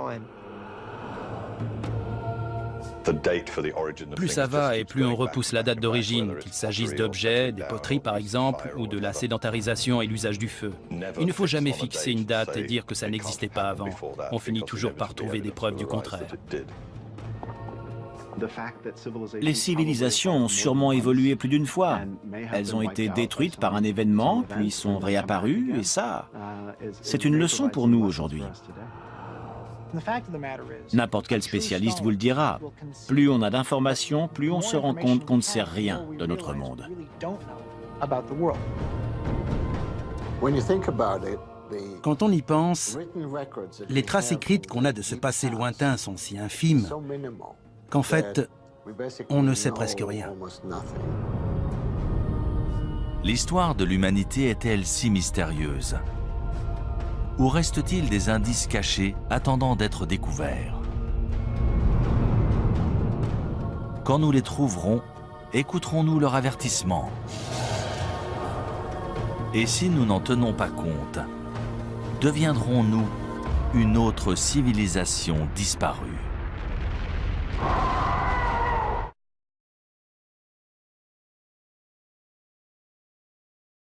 Plus ça va et plus on repousse la date d'origine, qu'il s'agisse d'objets, des poteries par exemple, ou de la sédentarisation et l'usage du feu. Il ne faut jamais fixer une date et dire que ça n'existait pas avant. On finit toujours par trouver des preuves du contraire. Les civilisations ont sûrement évolué plus d'une fois. Elles ont été détruites par un événement, puis sont réapparues, et ça, c'est une leçon pour nous aujourd'hui. N'importe quel spécialiste vous le dira. Plus on a d'informations, plus on se rend compte qu'on ne sait rien de notre monde. Quand on y pense, les traces écrites qu'on a de ce passé lointain sont si infimes qu'en fait, on ne sait presque rien. L'histoire de l'humanité est-elle si mystérieuse? Ou reste-t-il des indices cachés attendant d'être découverts? Quand nous les trouverons, écouterons-nous leur avertissement? Et si nous n'en tenons pas compte, deviendrons-nous une autre civilisation disparue?